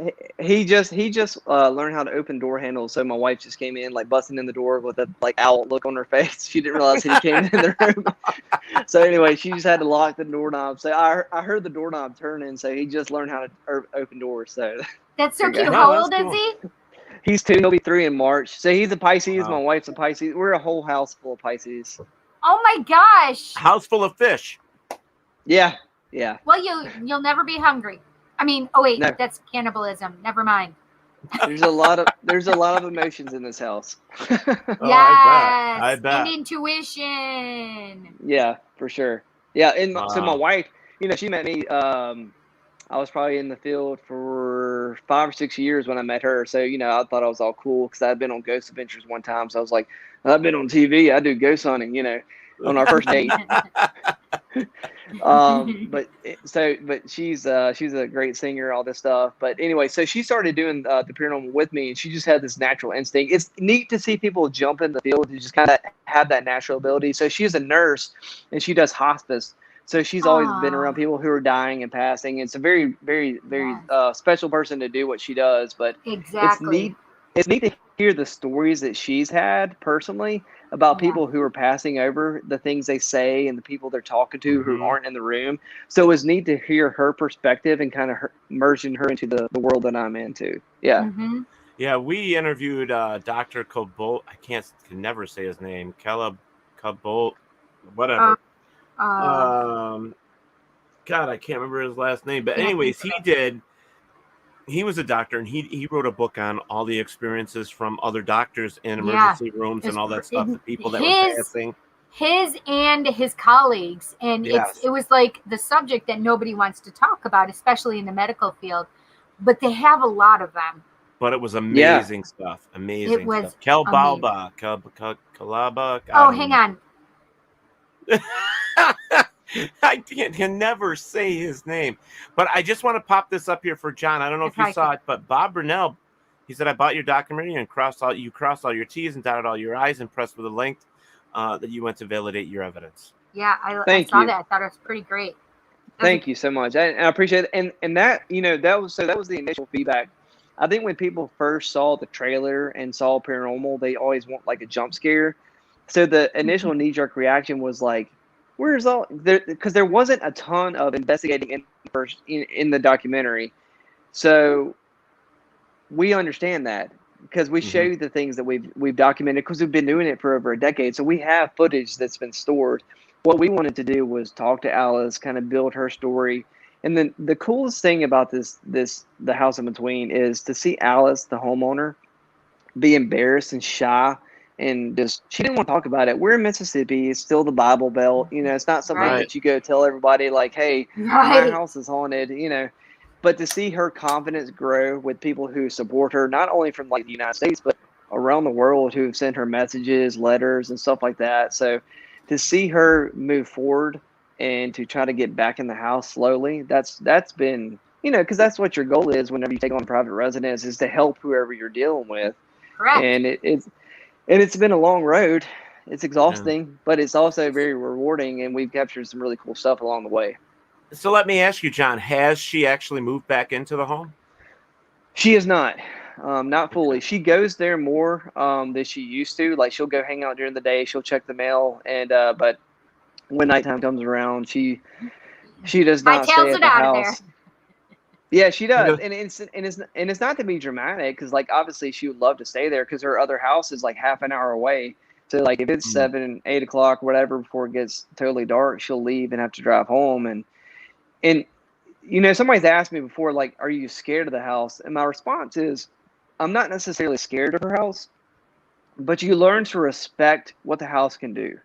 learned how to open door handles. So my wife just came in busting in the door with a owl look on her face. She didn't realize he came in the room. So anyway, she just had to lock the doorknob. So I heard the doorknob turning. So he just learned how to open doors. So that's so cute. How old is he? He's 2. He'll be 3 in March. So he's a Pisces. My wife's a Pisces. We're a whole house full of Pisces. Oh my gosh! House full of fish. Yeah. Well, you'll never be hungry. I mean, no. That's cannibalism. Never mind. There's a lot of emotions in this house. Yes, I bet. And intuition. Yeah, for sure. Yeah, and so my wife, she met me. I was probably in the field for 5 or 6 years when I met her. So, I thought I was all cool because I'd been on Ghost Adventures one time. So I was like, I've been on TV. I do ghost hunting, on our first date. But she's a great singer, all this stuff. But anyway, so she started doing the paranormal with me, and she just had this natural instinct. It's neat to see people jump in the field who just kind of have that natural ability. So she's a nurse, and she does hospice. So she's always been around people who are dying and passing. It's a very, very, very special person to do what she does. But exactly. It's neat to hear the stories that she's had personally about people who are passing over, the things they say and the people they're talking to who aren't in the room. So it was neat to hear her perspective and kind of merging her into the world that I'm into. Yeah. Mm-hmm. Yeah, we interviewed Dr. Cobalt. I can never say his name. Cobalt, whatever. God, I can't remember his last name, but anyways, he was a doctor, and he wrote a book on all the experiences from other doctors in emergency rooms and all that stuff, the people that were passing. His and his colleagues, and Yes. it was like the subject that nobody wants to talk about, especially in the medical field, but they have a lot of them. But it was amazing stuff. Amazing It was stuff. Kalbalba. Kalaba. Oh, hang on. I can never say his name. But I just want to pop this up here for John. I don't know if you saw it, but Bob Brunel, he said, I bought your documentary and crossed all your T's and dotted all your I's and pressed with a link that you went to validate your evidence. Yeah, I saw that. I thought it was pretty great. Thank you so much. I appreciate it. And that, that was the initial feedback. I think when people first saw the trailer and saw Paranormal, they always want like a jump scare. So the initial knee-jerk reaction was like, where's all there? Because there wasn't a ton of investigating in the documentary. So we understand that because we show you the things that we've documented because we've been doing it for over a decade. So we have footage that's been stored. What we wanted to do was talk to Alice, kind of build her story. And then the coolest thing about the House in Between is to see Alice, the homeowner, be embarrassed and shy. And she didn't want to talk about it. We're in Mississippi. It's still the Bible Belt. It's not something that you go tell everybody like, hey, my house is haunted, But to see her confidence grow with people who support her, not only from like the United States, but around the world who have sent her messages, letters, and stuff like that. So to see her move forward and to try to get back in the house slowly, that's been, because that's what your goal is whenever you take on a private residence, is to help whoever you're dealing with. Correct. And it's been a long road. It's exhausting, but it's also very rewarding, and we've captured some really cool stuff along the way. So let me ask you, John, has she actually moved back into the home? She is not. Not fully. She goes there more than she used to. Like, she'll go hang out during the day. She'll check the mail, and but when nighttime comes around, she does not stay at the house. Yeah, she does, and it's not to be dramatic because like obviously she would love to stay there because her other house is like half an hour away. So like if it's 7, 8 o'clock, whatever, before it gets totally dark, she'll leave and have to drive home. And somebody's asked me before, like, are you scared of the house? And my response is, I'm not necessarily scared of her house, but you learn to respect what the house can do.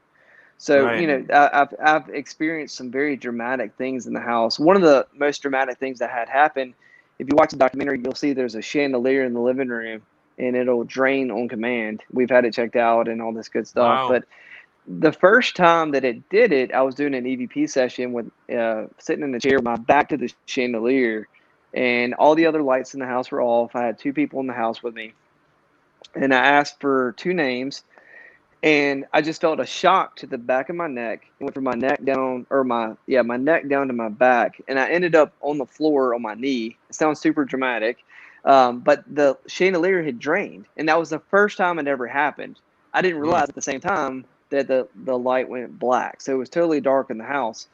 So, I've experienced some very dramatic things in the house. One of the most dramatic things that had happened, if you watch the documentary, you'll see there's a chandelier in the living room and it'll drain on command. We've had it checked out and all this good stuff. Wow. But the first time that it did it, I was doing an EVP session with sitting in the chair with my back to the chandelier, and all the other lights in the house were off. I had 2 people in the house with me, and I asked for 2 names. And I just felt a shock to the back of my neck. It went from my neck down, my neck down to my back. And I ended up on the floor on my knee. It sounds super dramatic. But the chandelier had drained. And that was the first time it ever happened. I didn't realize at the same time that the light went black. So it was totally dark in the house.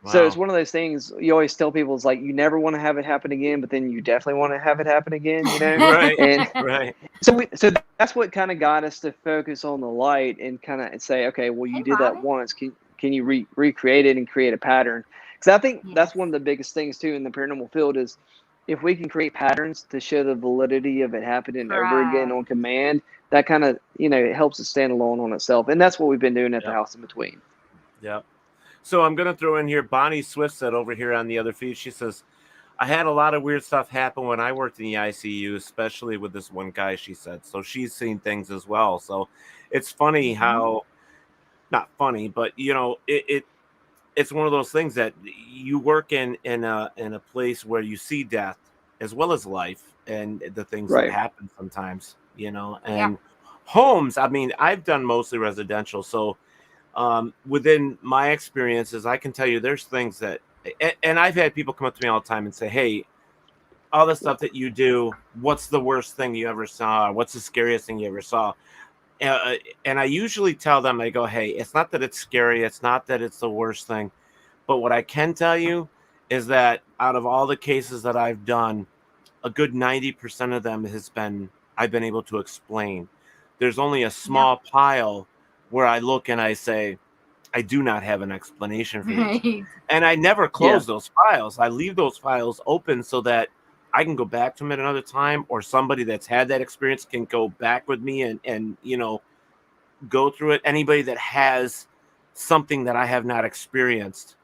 Wow. So it's one of those things you always tell people, is like, you never want to have it happen again, but then you definitely want to have it happen again, Right. Right. So that's what kind of got us to focus on the light and kind of say, okay, well, you did that once. Can you recreate it and create a pattern? Because I think that's one of the biggest things too in the paranormal field is if we can create patterns to show the validity of it happening over again on command, that kind of, it helps it stand alone on itself. And that's what we've been doing at the House in Between. Yep. So I'm going to throw in here, Bonnie Swift said over here on the other feed, she says, I had a lot of weird stuff happen when I worked in the ICU, especially with this one guy, she said. So she's seen things as well. So it's funny how, not funny, but, it's one of those things that you work in a place where you see death as well as life and the things that happen sometimes, and homes. I mean, I've done mostly residential. So within my experiences, I can tell you there's things that, and I've had people come up to me all the time and say, hey, all the stuff that you do, what's the worst thing you ever saw? What's the scariest thing you ever saw? And I usually tell them, I go, hey, it's not that it's scary. It's not that it's the worst thing. But what I can tell you is that out of all the cases that I've done, a good 90% of them I've been able to explain. There's only a small pile where I look and I say, I do not have an explanation for Right. these. And I never close those files. I leave those files open so that I can go back to them at another time, or somebody that's had that experience can go back with me and you know, go through it. Anybody that has something that I have not experienced,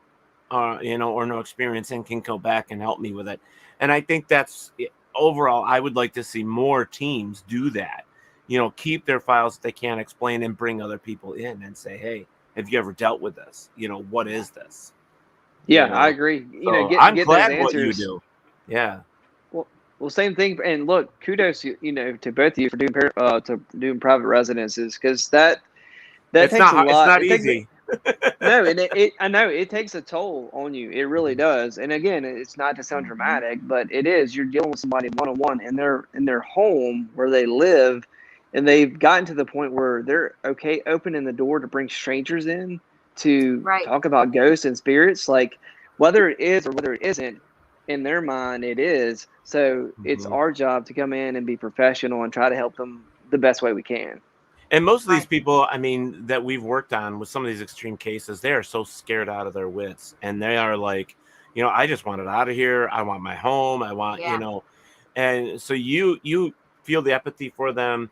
you know, or no experience in, can go back and help me with it. And I think that's overall, I would like to see more teams do that. You know, keep their files that they can't explain and bring other people in and say, hey, have you ever dealt with this? You know, what is this? Yeah, You know? I agree. You know, So I'm get glad those what you answers. do. Yeah. Well, same thing. And look, kudos, you know, to both of you for doing private residences, because that It's takes a not. It's lot. not It takes easy. no, and I know it takes a toll on you. It really does. And again, it's not to sound dramatic, but it is. You're dealing with somebody one on one in their home where they live, and they've gotten to the point where they're okay opening the door to bring strangers in to talk about ghosts and spirits, like whether it is or whether it isn't. In their mind, it is. So it's our job to come in and be professional and try to help them the best way we can. And most of these people, I mean, that we've worked on with some of these extreme cases, they are so scared out of their wits. And they are like, you know, I just want it out of here. I want my home. I want, you know, and so you feel the empathy for them.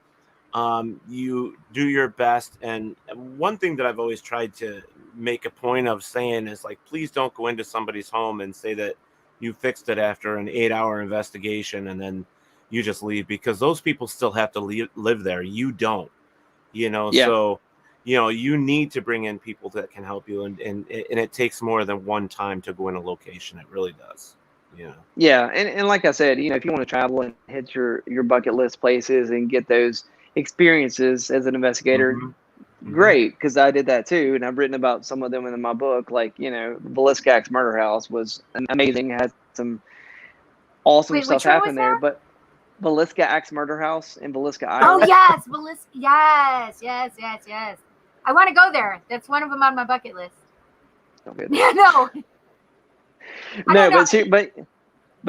You do your best. And one thing that I've always tried to make a point of saying is, like, please don't go into somebody's home and say that you fixed it after an 8-hour investigation and then you just leave, because those people still have to live there. You don't. You know, so, you know, you need to bring in people that can help you. And it takes more than one time to go in a location. It really does. Yeah. Yeah. And like I said, you know, if you want to travel and hit your bucket list places and get those experiences as an investigator, great. Because I did that too. And I've written about some of them in my book. Like, you know, Villiscax Murder House was amazing. Had some awesome stuff happen there. But Villisca Axe Murder House in Villisca, Iowa. Oh yes, yes. I want to go there. That's one of them on my bucket list. Okay. Yeah, no. No, but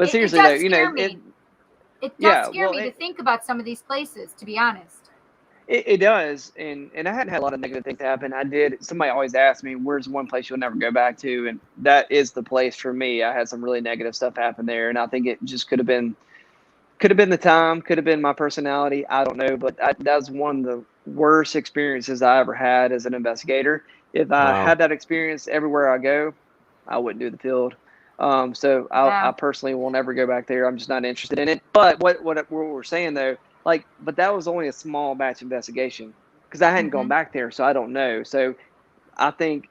seriously though, you know, it does scare me to think about some of these places, to be honest. It does, and I hadn't had a lot of negative things happen. Somebody always asked me, where's one place you'll never go back to? And that is the place for me. I had some really negative stuff happen there, and I think it just could have been the time, could have been my personality. I don't know, but that was one of the worst experiences I ever had as an investigator. If I had that experience everywhere I go, I wouldn't do the field. So I personally will never go back there. I'm just not interested in it. But what we're saying though, like, but that was only a small batch investigation because I hadn't gone back there, so I don't know. So I think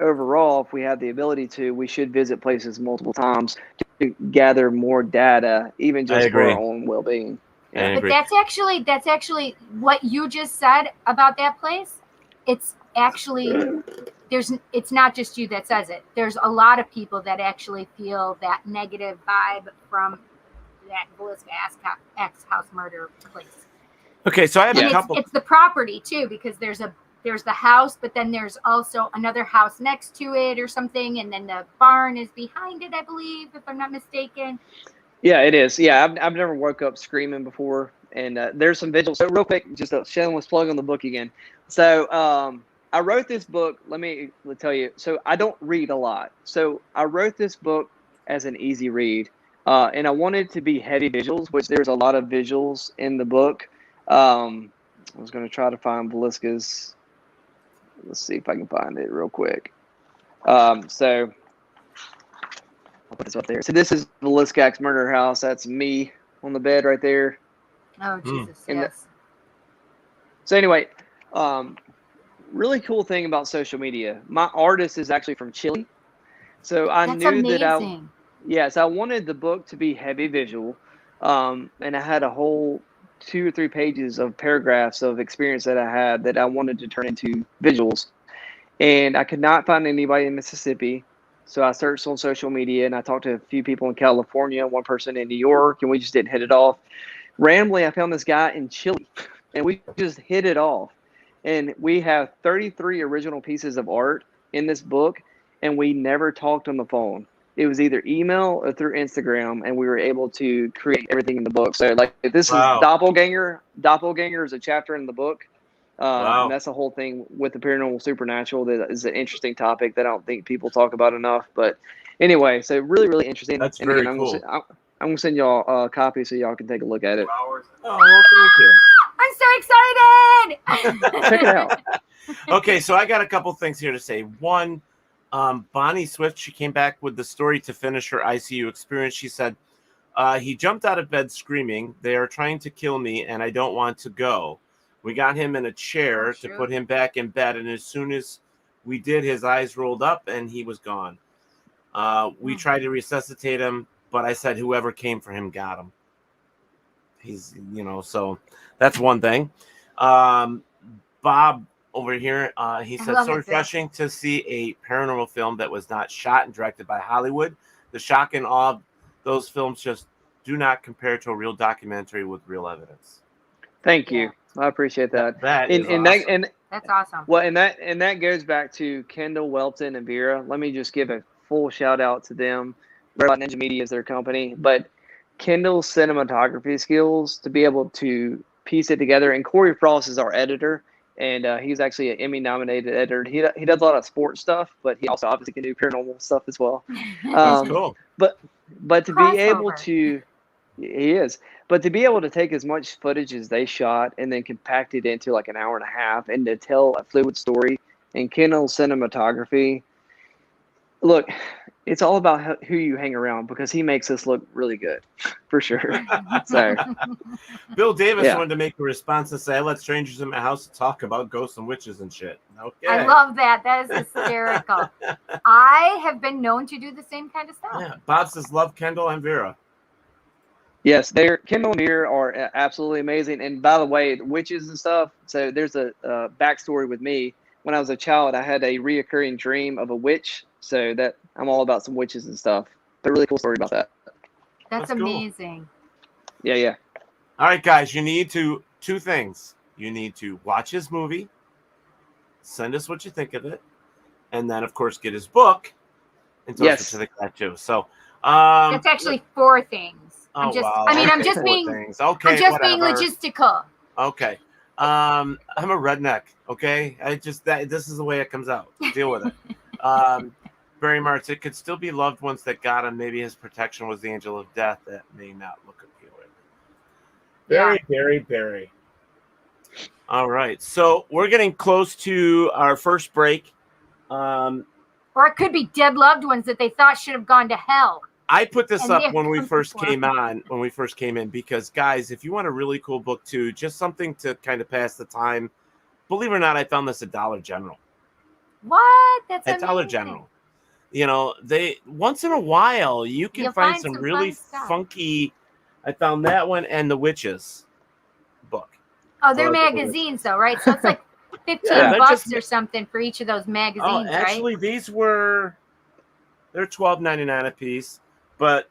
overall, if we have the ability to, we should visit places multiple times to gather more data, even just for our own well-being. Yeah. But that's actually what you just said about that place. It's actually it's not just you that says it. There's a lot of people that actually feel that negative vibe from that Villisca Axe House murder place. Okay, so I have a couple. It's the property too, because there's the house, but then there's also another house next to it or something, and then the barn is behind it, I believe, if I'm not mistaken. Yeah, it is. Yeah, I've never woke up screaming before, and there's some vigils. So real quick, just a shameless plug on the book again. So I wrote this book. Let me tell you. So I don't read a lot. So I wrote this book as an easy read, and I wanted it to be heavy visuals, which there's a lot of visuals in the book. I was going to try to find Villisca's. Let's see if I can find it real quick. So I'll put this up there. So this is the Villiscax Murder House. That's me on the bed right there. Oh, Jesus, yes. So anyway, really cool thing about social media. My artist is actually from Chile. So I knew amazing. that I wanted the book to be heavy visual. And I had a whole 2 or 3 pages of paragraphs of experience that I had that I wanted to turn into visuals. And I could not find anybody in Mississippi. So I searched on social media and I talked to a few people in California, one person in New York, and we just didn't hit it off. Randomly, I found this guy in Chile and we just hit it off. And we have 33 original pieces of art in this book, and we never talked on the phone. It was either email or through Instagram, and we were able to create everything in the book. So, like, if this is Doppelganger is a chapter in the book. Wow. And that's the whole thing with the paranormal supernatural. That is an interesting topic that I don't think people talk about enough. But anyway, so really, really interesting. That's and very again, cool. I'm going to send y'all a copy so y'all can take a look at it. Oh, well, thank you. I'm so excited. Check it out. Okay, so I got a couple things here to say. One, Bonnie Swift, she came back with the story to finish her ICU experience. She said, he jumped out of bed screaming, "They are trying to kill me and I don't want to go." We got him in a chair to put him back in bed, and as soon as we did, his eyes rolled up and he was gone. We tried to resuscitate him, but I said whoever came for him got him. He's, so that's one thing. Bob over here, he said, so refreshing to see a paranormal film that was not shot and directed by Hollywood. The shock and awe of those films just do not compare to a real documentary with real evidence. Thank you. I appreciate that. That is awesome. That's awesome. Well, and that goes back to Kendall, Welton, and Vera. Let me just give a full shout out to them. Red Ninja Media is their company, but Kendall's cinematography skills to be able to piece it together. And Corey Frost is our editor, and he's actually an Emmy-nominated editor. He does a lot of sports stuff, but he also obviously can do paranormal stuff as well. That's cool. But to be able to, he is. But to be able to take as much footage as they shot and then compact it into like an hour and a half and to tell a fluid story, and Kendall's cinematography, look, it's all about who you hang around because he makes us look really good, for sure. So, Bill Davis wanted to make a response and say, "I let strangers in my house to talk about ghosts and witches and shit." Okay. I love that. That is hysterical. I have been known to do the same kind of stuff. Yeah. Bob says, "Love Kendall and Vera." Yes, Kendall and Vera are absolutely amazing. And by the way, witches and stuff. So there's a backstory with me. When I was a child, I had a reoccurring dream of a witch. So that I'm all about some witches and stuff. But really cool story about that. That's amazing. Cool. Yeah. All right, guys, you need two things. You need to watch his movie, send us what you think of it, and then, of course, get his book and tell us what you think of that too. So that's actually 4 things. I'm just being being logistical. Okay. I'm a redneck. Okay. This is the way it comes out. Deal with it. Barry Martz, it could still be loved ones that got him. Maybe his protection was the angel of death. That may not look appealing. Barry. All right. So we're getting close to our first break. Or it could be dead loved ones that they thought should have gone to hell. I put this up when we first came in, because guys, if you want a really cool book too, just something to kind of pass the time, believe it or not, I found this at Dollar General. What? That's at Dollar General. They once in a while you can find some really funky. I found that one and the Witches book. Oh, they're magazines though, right? So it's like $15 or something for each of those magazines, right? Actually, they're $12.99 a piece. But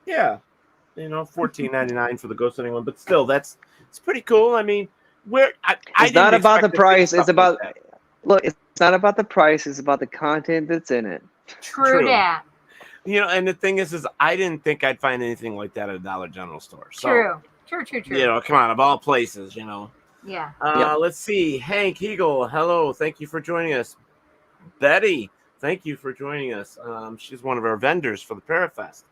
yeah, $14.99 for the Ghost Hunting one. But still, it's pretty cool. I mean, it's not about the price. It's about it's not about the price. It's about the content that's in it. True that. And the thing is I didn't think I'd find anything like that at a Dollar General store. So, True. Come on, of all places, Yeah. Let's see. Hank Hegel, hello. Thank you for joining us. Betty, thank you for joining us. She's one of our vendors for the Parafest.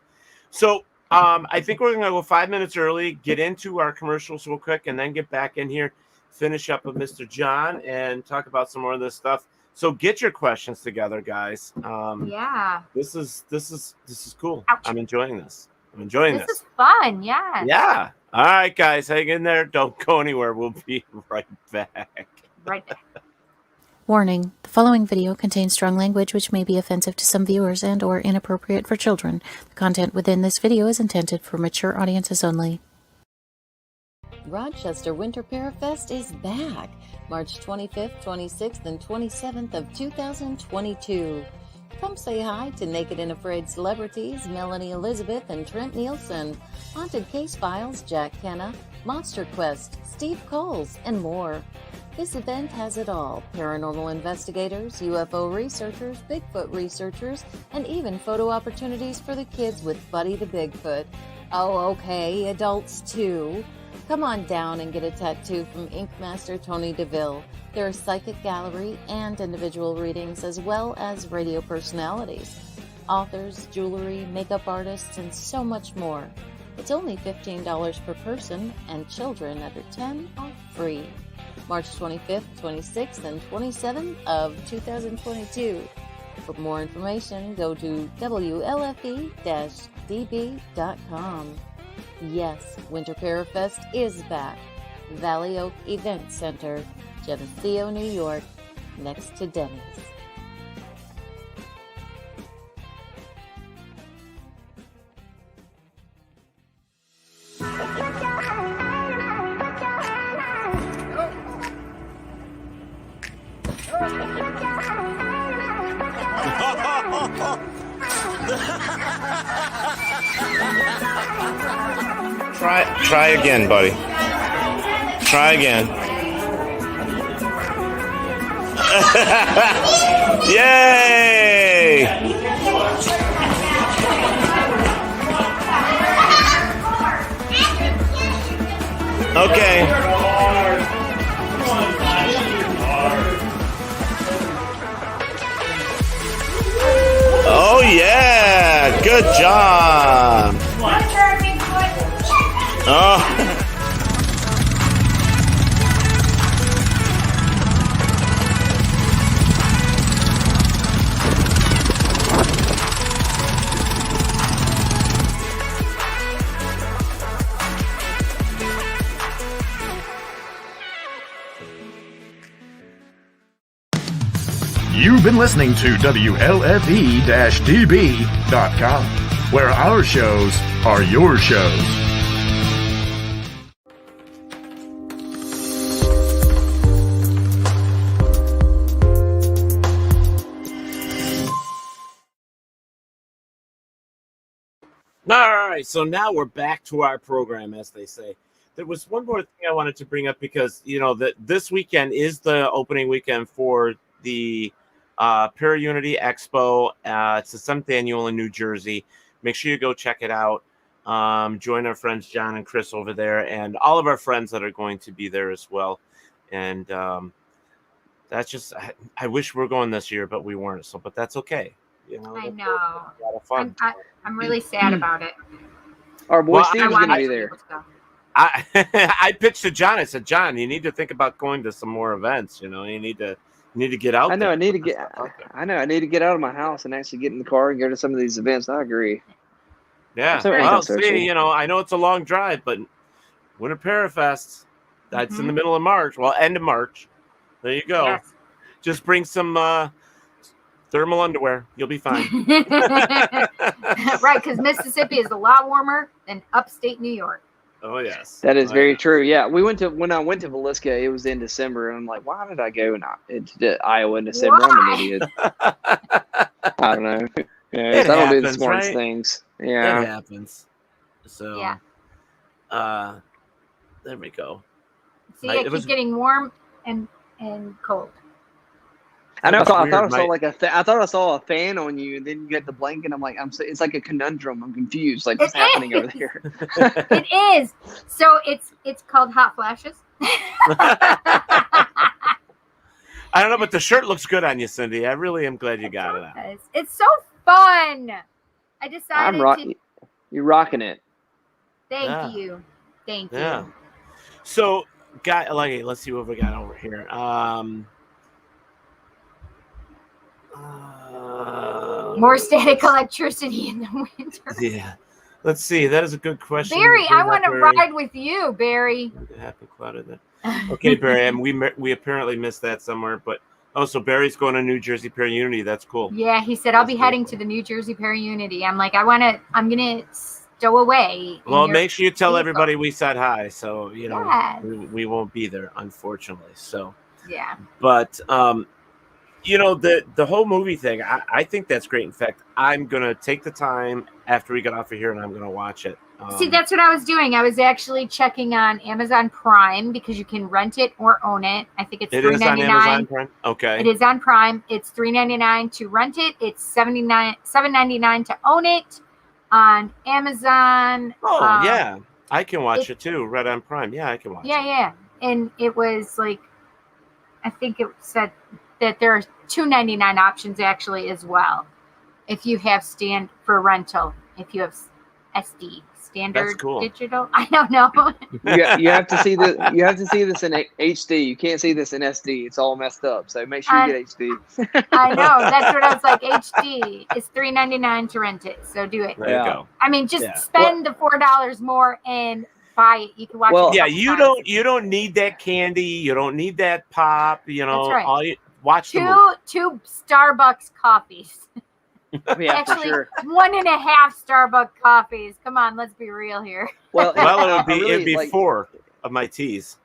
So I think we're going to go 5 minutes early, get into our commercials real quick, and then get back in here, finish up with Mr. John, and talk about some more of this stuff. So get your questions together, guys. This is cool. Ouch. I'm enjoying this. This is fun. Yeah. Yeah. All right, guys, hang in there. Don't go anywhere. We'll be right back. Warning, the following video contains strong language which may be offensive to some viewers and or inappropriate for children. The content within this video is intended for mature audiences only. Rochester Winter Parafest is back, March 25th, 26th, and 27th of 2022. Come say hi to Naked and Afraid celebrities Melanie Elizabeth and Trent Nielsen, Haunted Case Files Jack Kenna, Monster Quest Steve Coles, and more. This event has it all: paranormal investigators, UFO researchers, Bigfoot researchers, and even photo opportunities for the kids with Buddy the Bigfoot. Oh, okay, adults too. Come on down and get a tattoo from Ink Master Tony DeVille. There is psychic gallery and individual readings, as well as radio personalities, authors, jewelry, makeup artists, and so much more. It's only $15 per person, and children under 10 are free. March 25th, 26th, and 27th of 2022. For more information, go to WLFE-DB.com. Yes, Winter Parafest is back. Valley Oak Event Center, Geneseo, New York, next to Denny's. Try again, buddy. Try again. Yay! Okay. Oh yeah! Good job. Oh. You've been listening to WLFE-DB.com, where our shows are your shows. All right, so now we're back to our program, as they say. There was one more thing I wanted to bring up because, you know, that this weekend is the opening weekend for the Para-Unity Expo. It's the 7th annual in New Jersey. Make sure you go check it out. Join our friends John and Chris over there and all of our friends that are going to be there as well. And that's just, I wish we were going this year, but we weren't. So, but that's okay. You know, I know. A lot of fun. I'm really sad about it. Our boy Steve's going to be there. I pitched to John. I said, John, you need to think about going to some more events. You know, you need to get out. I know. There. I need to get out of my house and actually get in the car and go to some of these events. I agree. Yeah. So well, see, you know, I know it's a long drive, but Winter Parafest. That's in the middle of March. Well, end of March. There you go. Yes. Just bring some thermal underwear. You'll be fine. Right, because Mississippi is a lot warmer than upstate New York. Oh, yes. That is very true. Yeah, when I went to Villisca, it was in December, and I'm like, why did I go to Iowa in December? Why? I'm an idiot. I don't know. Yeah, I don't do the smartest things. Yeah. It happens. So, yeah. There we go. See, it keeps getting warm and cold. I know. I thought I saw I thought I saw a fan on you, and then you get the blanket. I'm like, it's like a conundrum. I'm confused. Like, what's happening over there? It is. So it's called hot flashes. I don't know, but the shirt looks good on you, Cindy. I really am glad you got it on. It's so fun. I decided You're rocking it. Thank you. Thank you. So, let's see what we got over here. More static electricity in the winter. Yeah. Let's see. That is a good question. Barry, I want to ride with you, Barry. Okay, Barry. And we apparently missed that somewhere, but so Barry's going to New Jersey Para-Unity. That's cool. Yeah, he said I'll be heading to the New Jersey Para-Unity. I'm like, I'm gonna stow away. Well, make sure you tell everybody we said hi. So you know we won't be there, unfortunately. So yeah. But you know, the whole movie thing, I think that's great. In fact, I'm going to take the time after we get off of here and I'm going to watch it. See, that's what I was doing. I was actually checking on Amazon Prime because you can rent it or own it. I think it's $3.99. It is on Amazon Prime? Okay. It is on Prime. It's $3.99 to rent it. It's $7.99 to own it on Amazon. Oh, yeah. I can watch it too, right on Prime. Yeah, I can watch it. Yeah. And it was like I think it said that there are $2.99 options actually as well. If you have for rental, if you have SD. Standard That's cool. digital. I don't know. You have to see this. You have to see this in HD. You can't see this in SD. It's all messed up. So make sure you get HD. I know. That's what I was like. HD is $3.99 to rent it. So do it. There you go. I mean, just spend the $4 more and buy it. You can watch it. Yeah, you don't need that candy. You don't need that pop. You know, That's right. Watch the movie. Two Starbucks coffees. Yeah, actually, for sure. 1.5 Starbucks coffees. Come on, let's be real here. Well, it'd be 4 of my teas.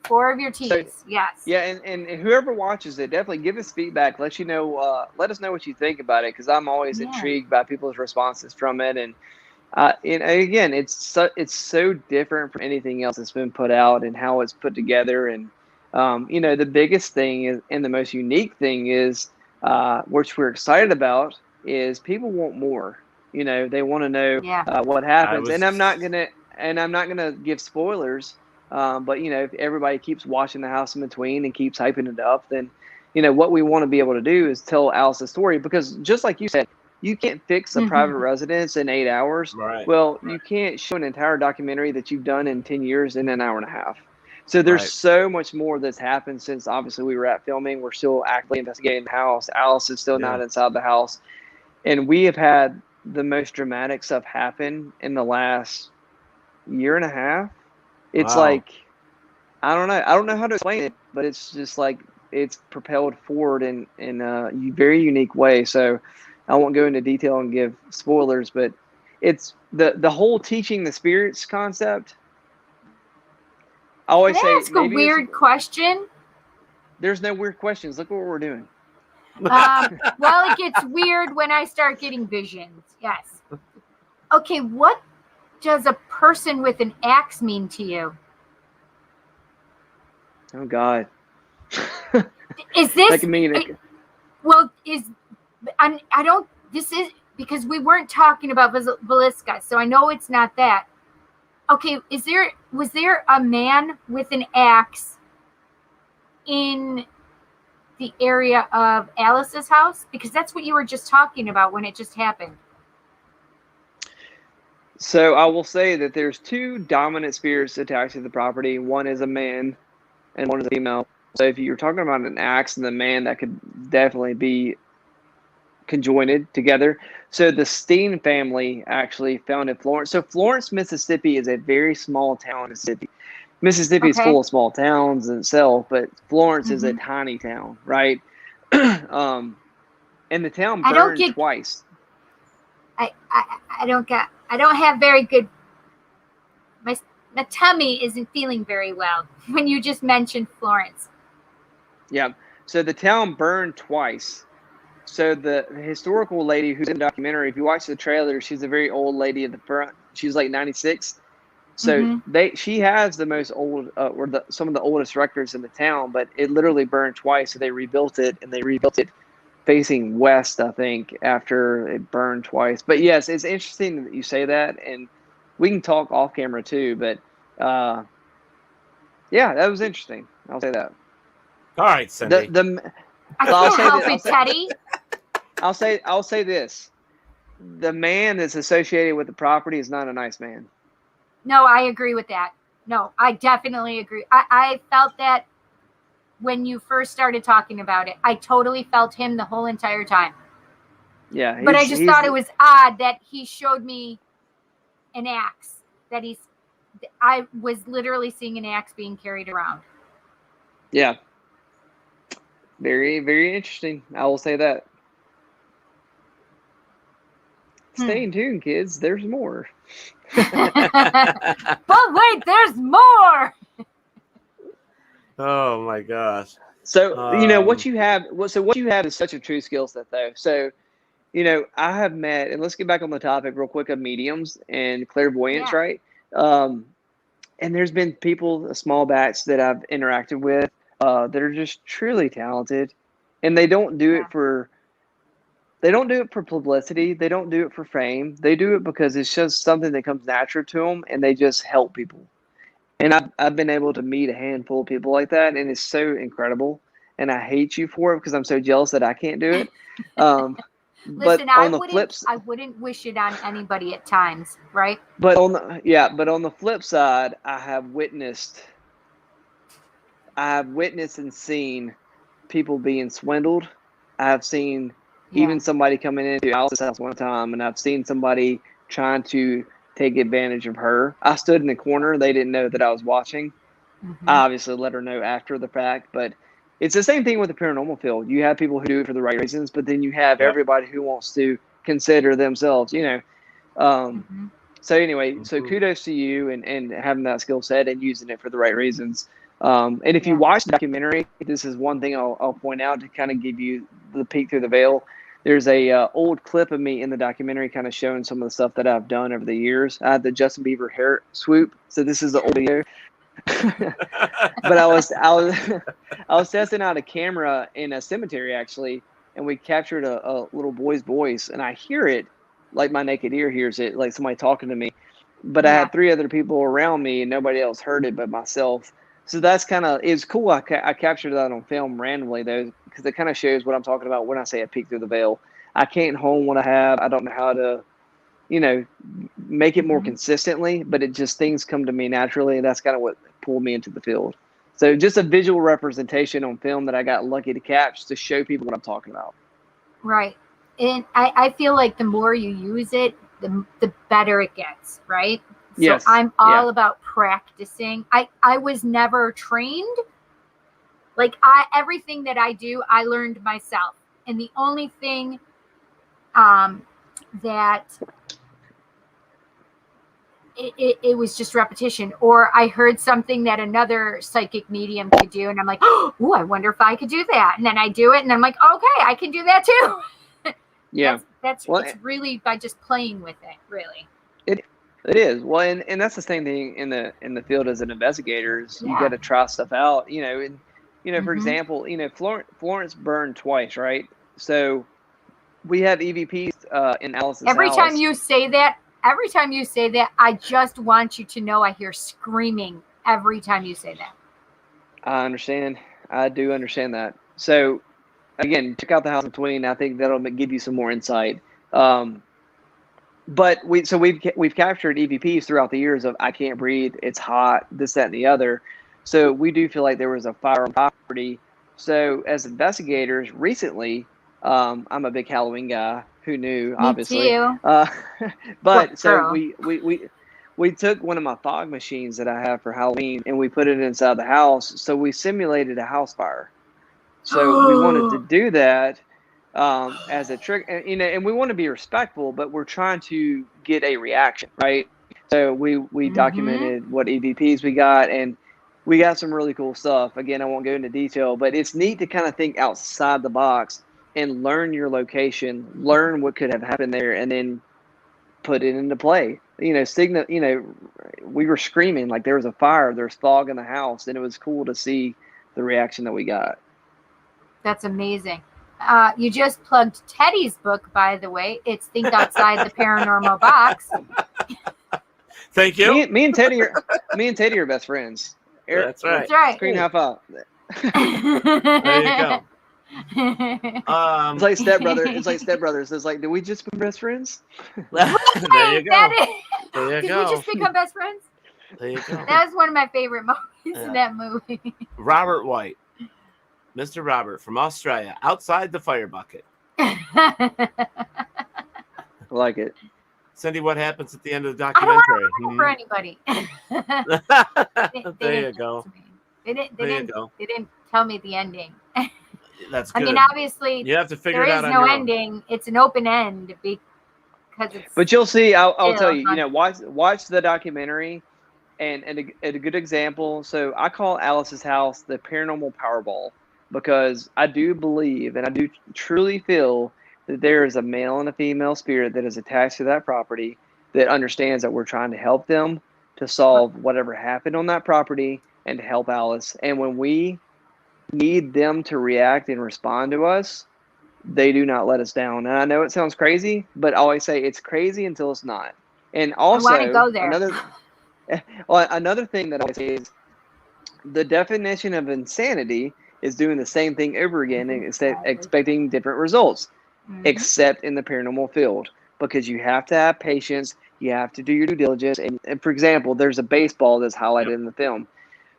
4 of your teas, yes. Yeah, and whoever watches it, definitely give us feedback. Let us know what you think about it, because I'm always intrigued by people's responses from it. And again, it's so different from anything else that's been put out and how it's put together. And the biggest thing is, and the most unique thing is, which we're excited about, is people want more. They want to know what happens. And I'm not gonna give spoilers. But if everybody keeps watching the house in between and keeps hyping it up, then what we want to be able to do is tell Alice's story, because just like you said, you can't fix a private residence in 8 hours. Right. Well, you can't show an entire documentary that you've done in 10 years in an hour and a half. So there's so much more that's happened since obviously we were at filming. We're still actively investigating the house. Alice is still not inside the house. And we have had the most dramatic stuff happen in the last year and a half. It's like, I don't know how to explain it, but it's just like it's propelled forward in a very unique way. So I won't go into detail and give spoilers, but it's the whole teaching the spirits concept. I always say, ask a weird question. There's no weird questions. Look what we're doing. Well, it gets weird when I start getting visions. Yes. Okay, what does a person with an axe mean to you? Oh God. Is this that can mean it? Well, I don't. This is because we weren't talking about Velisca, so I know it's not that. Okay, was there a man with an axe in the area of Alice's house? Because that's what you were just talking about when it just happened. So I will say that there's 2 dominant spirits attached to the property. One is a man and one is a female. So if you're talking about an axe and the man, that could definitely be conjoined together. So the Steen family actually founded Florence. So Florence, Mississippi is a very small town in Mississippi. Mississippi is full of small towns in itself, but Florence is a tiny town, right? And the town burned twice. I don't have very good. My tummy isn't feeling very well when you just mentioned Florence. Yeah. So the town burned twice. So the historical lady who's in the documentary, if you watch the trailer, she's a very old lady at the front. She's like 96. So she has the most old, some of the oldest records in the town, but it literally burned twice. So they rebuilt it, and they rebuilt it facing west, I think, after it burned twice. But yes, it's interesting that you say that, and we can talk off camera too. But yeah, that was interesting. I'll say that. All right, Cindy. I can't help it, Teddy. I'll say this: the man that's associated with the property is not a nice man. No, I agree with that. No, I definitely agree. I felt that when you first started talking about it. I totally felt him the whole entire time. Yeah. But I just thought it was odd that he showed me an axe. I was literally seeing an axe being carried around. Yeah. Very, very interesting. I will say that. Stay tuned, kids. There's more. But wait, there's more. Oh my gosh. So what you have. What you have is such a true skill set, though. So, I have met, and let's get back on the topic real quick of mediums and clairvoyance, right? And there's been people, a small batch that I've interacted with, that are just truly talented, and they don't do it for. They don't do it for publicity. They don't do it for fame. They do it because it's just something that comes natural to them, and they just help people. And I've been able to meet a handful of people like that, and it's so incredible. and I hate you for it because I'm so jealous that I can't do it. Listen, but on the flip, I wouldn't wish it on anybody at times, right? but on the flip side, I have witnessed and seen people being swindled. I have seen even somebody coming into Alice's house one time, and I've seen somebody trying to take advantage of her. I stood in the corner. They didn't know that I was watching. I obviously let her know after the fact, but it's the same thing with the paranormal field. You have people who do it for the right reasons, but then you have everybody who wants to consider themselves, So anyway, so kudos to you and having that skill set and using it for the right reasons. And if you watch the documentary, this is one thing I'll point out to kind of give you the peek through the veil. There's a old clip of me in the documentary kind of showing some of the stuff that I've done over the years. I had the Justin Bieber hair swoop. So this is the old video. But I was testing out a camera in a cemetery actually, and we captured a little boy's voice, and I hear it like my naked ear hears it, like somebody talking to me. But I had 3 other people around me, and nobody else heard it but myself. So that's it's cool. I captured that on film randomly though, because it kind of shows what I'm talking about when I say I peek through the veil. I can't hone what I have. I don't know how to, make it more consistently, but it just, things come to me naturally. And that's kind of what pulled me into the field. So just a visual representation on film that I got lucky to catch to show people what I'm talking about. Right. And I feel like the more you use it, the better it gets, right? Yes. So I'm all about practicing. I was never trained. Like everything that I do, I learned myself. And the only thing that it was just repetition, or I heard something that another psychic medium could do, and I'm like, oh, I wonder if I could do that. And then I do it, and I'm like, okay, I can do that too. Yeah, that's it's really by just playing with it, really. It is. Well, and that's the same thing in the field as an investigator is you got to try stuff out, and for example, Florence burned twice, right? So we have EVPs in Alice's house. Every time you say that, I just want you to know I hear screaming every time you say that. I understand. I do understand that. So again, check out the house in between. I think that'll give you some more insight. But we've captured EVPs throughout the years of I can't breathe, it's hot, this, that, and the other. So we do feel like there was a fire on property. So as investigators recently, I'm a big Halloween guy. Who knew? Obviously. Me too. But so we took one of my fog machines that I have for Halloween and we put it inside the house. So we simulated a house fire. So we wanted to do that as a trick, and we want to be respectful, but we're trying to get a reaction, right? So we documented what EVPs we got, and we got some really cool stuff. Again, I won't go into detail, but it's neat to kind of think outside the box and learn your location, learn what could have happened there, and then put it into play. Signal. We were screaming like there was a fire, there's fog in the house, and it was cool to see the reaction that we got. That's amazing. You just plugged Teddy's book, by the way. It's Think Outside the Paranormal Box. Thank you. Me and Teddy are best friends. That's right. That's right. Screen high five. There you go. It's like stepbrothers. It's like, did we just become best friends? There you go. Did we just become best friends? There you go. That was one of my favorite moments in that movie. Robert White, Mr. Robert from Australia, outside the fire bucket. I like it. Cindy, what happens at the end of the documentary? I don't want to for anybody. There you go. They didn't tell me the ending. That's good. I mean, obviously, you have to figure it out. There is no ending. It's an open end because it's. But you'll see. I'll tell you. Watch the documentary, and a good example. So I call Alice's house the paranormal Powerball because I do believe and I do truly feel that there is a male and a female spirit that is attached to that property that understands that we're trying to help them to solve whatever happened on that property and to help Alice. And when we need them to react and respond to us, they do not let us down. And I know it sounds crazy, but I always say it's crazy until it's not. And also, I want to go there. Another thing that I always say is the definition of insanity is doing the same thing over again and expecting different results, except in the paranormal field, because you have to have patience. You have to do your due diligence. And for example, there's a baseball that's highlighted in the film.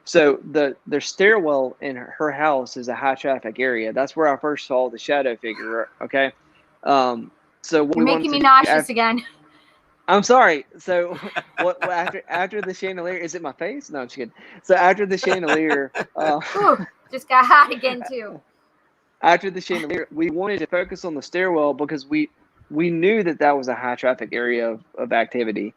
So their stairwell in her house is a high traffic area. That's where I first saw the shadow figure. Okay. So what You're making me nauseous again. I'm sorry. So what after the chandelier, is it my face? No, I'm just kidding. So after the chandelier, Ooh, just got hot again too. After the chandelier, we wanted to focus on the stairwell because we knew that was a high traffic area of activity.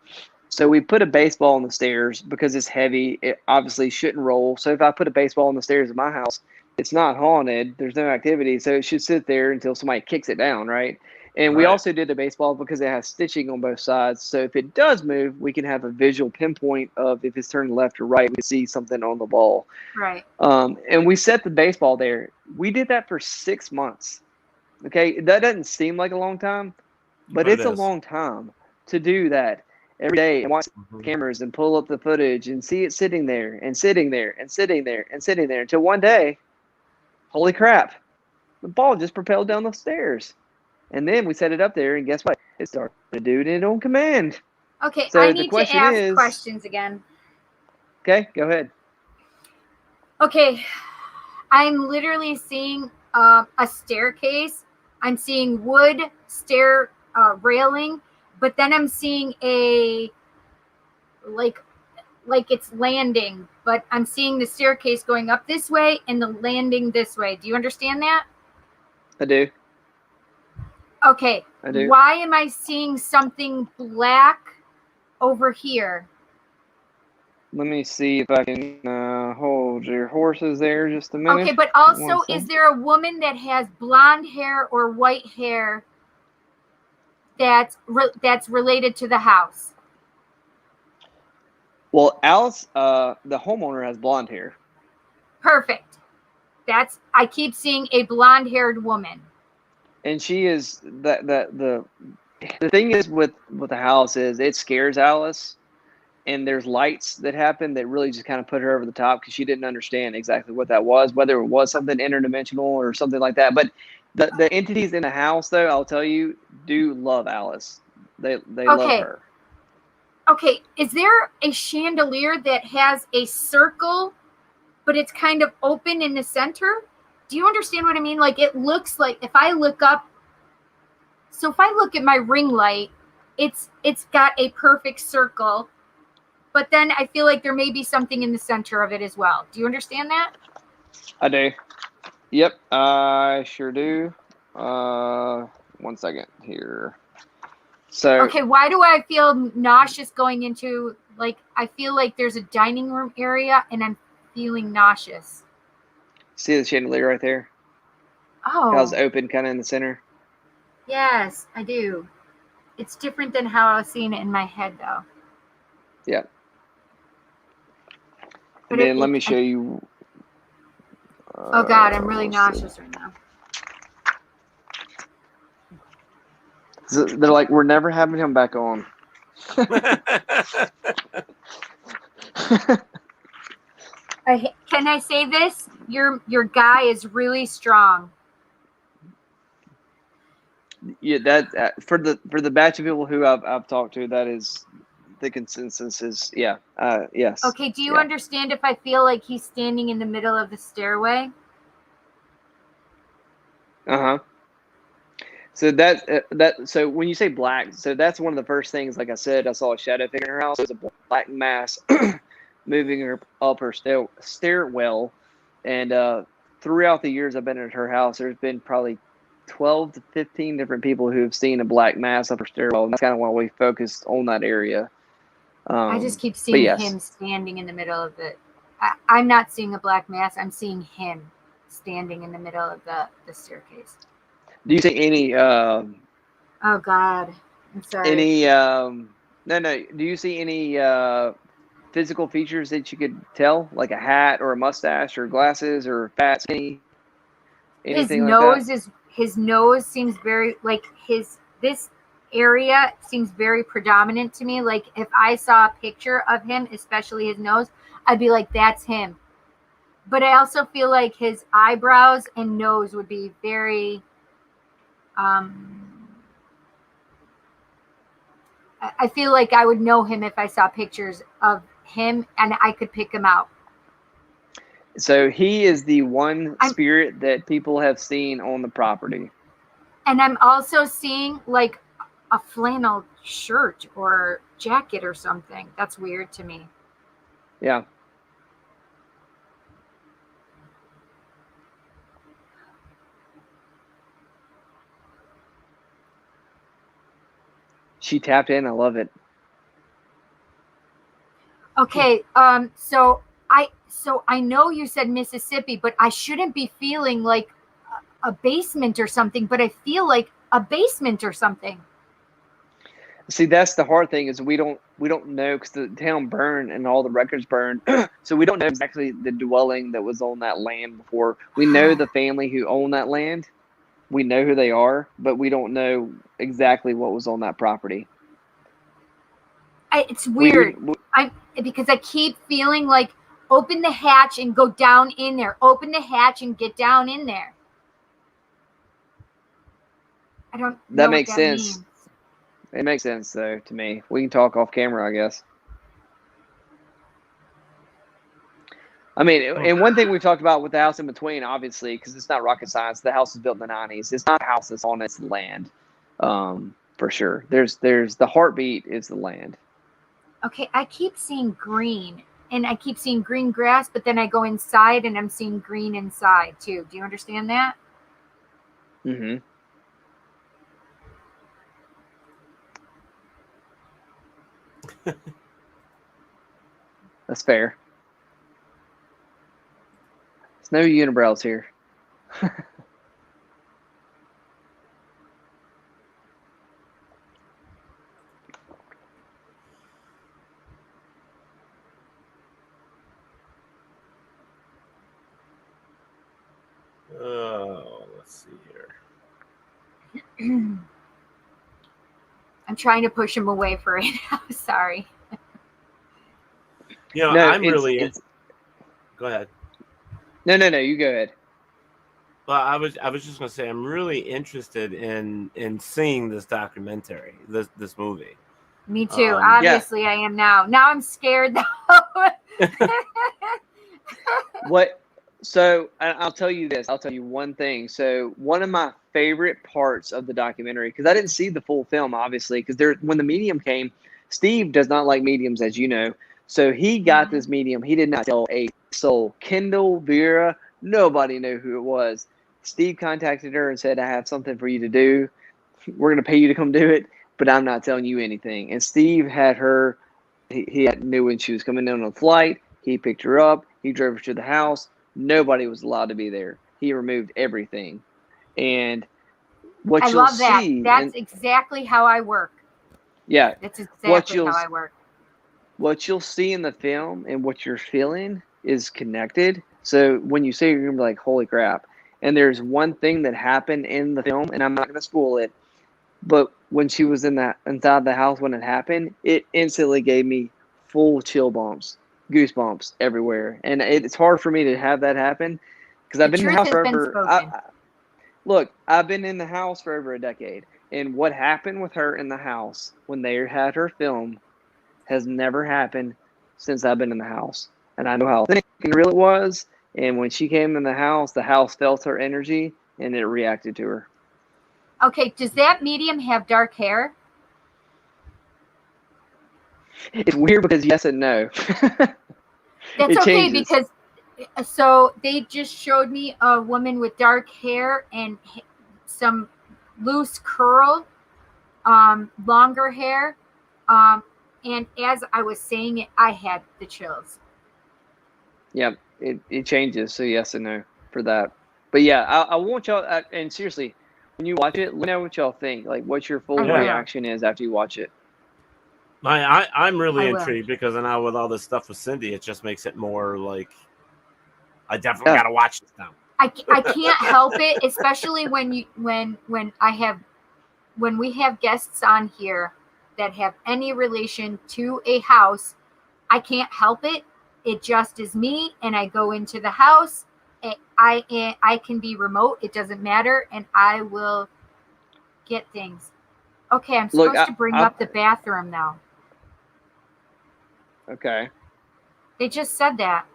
So we put a baseball on the stairs because it's heavy. It obviously shouldn't roll. So if I put a baseball on the stairs of my house, it's not haunted. There's no activity. So it should sit there until somebody kicks it down, right? And we also did the baseball because it has stitching on both sides. So if it does move, we can have a visual pinpoint of if it's turned left or right, we see something on the ball. Right. And we set the baseball there. We did that for 6 months. Okay. That doesn't seem like a long time, but it's a long time to do that every day and watch cameras and pull up the footage and see it sitting there and sitting there and sitting there and sitting there until one day, holy crap, the ball just propelled down the stairs. And then we set it up there, and guess what? It started doing it on command. Okay, so I need to ask questions again. Okay, go ahead. Okay, I'm literally seeing a staircase. I'm seeing wood stair railing, but then I'm seeing a like it's landing, but I'm seeing the staircase going up this way and the landing this way. Do you understand that? I do. Okay, I do. Why am I seeing something black over here? Let me see if I can hold your horses there just a minute. Okay, but also, is there a woman that has blonde hair or white hair that's related to the house? Well, Alice, the homeowner, has blonde hair. Perfect. I keep seeing a blonde-haired woman. And she is the thing is with the house is it scares Alice, and there's lights that happen that really just kind of put her over the top because she didn't understand exactly what that was, whether it was something interdimensional or something like that. But the entities in the house, though, I'll tell you, do love Alice. They love her. Okay, is there a chandelier that has a circle, but it's kind of open in the center? Do you understand what I mean? Like, it looks like if I look up, so if I look at my ring light, it's got a perfect circle, but then I feel like there may be something in the center of it as well. Do you understand that? I do. Yep, I sure do. 1 second here. So okay, why do I feel nauseous going into, like, I feel like there's a dining room area and I'm feeling nauseous. See the chandelier right there? Oh. How it's open kind of in the center? Yes, I do. It's different than how I was seeing it in my head, though. Yeah. But and then let me show you. Oh, God, I'm really nauseous right now. So they're like, we're never having him back on. Can I say this? Your guy is really strong. Yeah, that for the batch of people who I've talked to, that is the consensus is yes. Okay, do you understand if I feel like he's standing in the middle of the stairway? Uh-huh. So so when you say black, so that's one of the first things. Like I said, I saw a shadow figure in her house. It was a black mass moving her up her stairwell, and throughout the years I've been at her house, there's been probably 12 to 15 different people who have seen a black mass up her stairwell, and that's kind of why we focused on that area. I just keep seeing him standing in the middle of it. I'm not seeing a black mass. I'm seeing him standing in the middle of the staircase. Do you see any? Oh God, I'm sorry. Any? No. Do you see any physical features that you could tell, like a hat or a mustache or glasses or fat, skinny? Anything like that? His nose seems very like this area seems very predominant to me. Like if I saw a picture of him, especially his nose, I'd be like, that's him. but I also feel like his eyebrows and nose would be very, I feel like I would know him if I saw pictures of him and I could pick him out. So he is the one spirit that people have seen on the property. And I'm also seeing like a flannel shirt or jacket or something. That's weird to me. Yeah. She tapped in. I love it. Okay, so I know you said Mississippi, but I shouldn't be feeling like a basement or something, but I feel like a basement or something. See, that's the hard thing is we don't know because the town burned and all the records burned, so we don't know exactly the dwelling that was on that land before. We know the family who owned that land. We know who they are, but we don't know exactly what was on that property. It's weird. Because I keep feeling like open the hatch and go down in there. Open the hatch and get down in there. I don't know That makes what that sense. means. It makes sense, though, to me. We can talk off camera, I guess. I mean, and one thing we've talked about with the house in between, obviously, because it's not rocket science, the house was built in the 90s. It's not a house that's on its land, for sure. There's the heartbeat is the land. Okay, I keep seeing green, and I keep seeing green grass, but then I go inside and I'm seeing green inside too. Do you understand that? Mm-hmm. That's fair. There's no unibrows here. Let's see here. I'm trying to push him away for right now. Sorry. You know, No, I'm really. Go ahead. No. You go ahead. Well, I was just gonna say I'm really interested in seeing this documentary, this movie. Me too. Obviously, yeah. I am now. Now I'm scared though. What? So I'll tell you this. I'll tell you one thing. So one of my favorite parts of the documentary, because I didn't see the full film, obviously, because when the medium came, Steve does not like mediums, as you know. So he got this medium. He did not tell a soul. Kendall, Vera, nobody knew who it was. Steve contacted her and said, I have something for you to do. We're going to pay you to come do it, but I'm not telling you anything. And Steve had her, he knew when she was coming in on a flight. He picked her up. He drove her to the house. Nobody was allowed to be there. He removed everything. And what I you'll love that. see. That's exactly how I work. Yeah. That's exactly how I work. What you'll see in the film and what you're feeling is connected. So when you see it, you're going to be like, holy crap. And there's one thing that happened in the film, and I'm not going to spoil it, but when she was inside the house when it happened, it instantly gave me full chill bumps, goosebumps everywhere. And it's hard for me to have that happen because I've been in the house forever. Look, I've been in the house for over a decade. And what happened with her in the house when they had her film has never happened since I've been in the house. And I know how thick and real it was. And when she came in the house felt her energy and it reacted to her. Okay, does that medium have dark hair? It's weird because yes and no. That's okay because so they just showed me a woman with dark hair and some loose curl, longer hair. And as I was saying it, I had the chills. Yeah, it changes. So yes and no for that. But yeah, I want y'all, and seriously, when you watch it, let me know what y'all think. Like what your full reaction is after you watch it. I'm really intrigued because now with all this stuff with Cindy, it just makes it more like I definitely got to watch this now. I can't help it, especially when we have guests on here that have any relation to a house. I can't help it. it just is me, and I go into the house. I can be remote. It doesn't matter, and I will get things. Okay, I'm supposed to bring up the bathroom now. Okay. They just said that.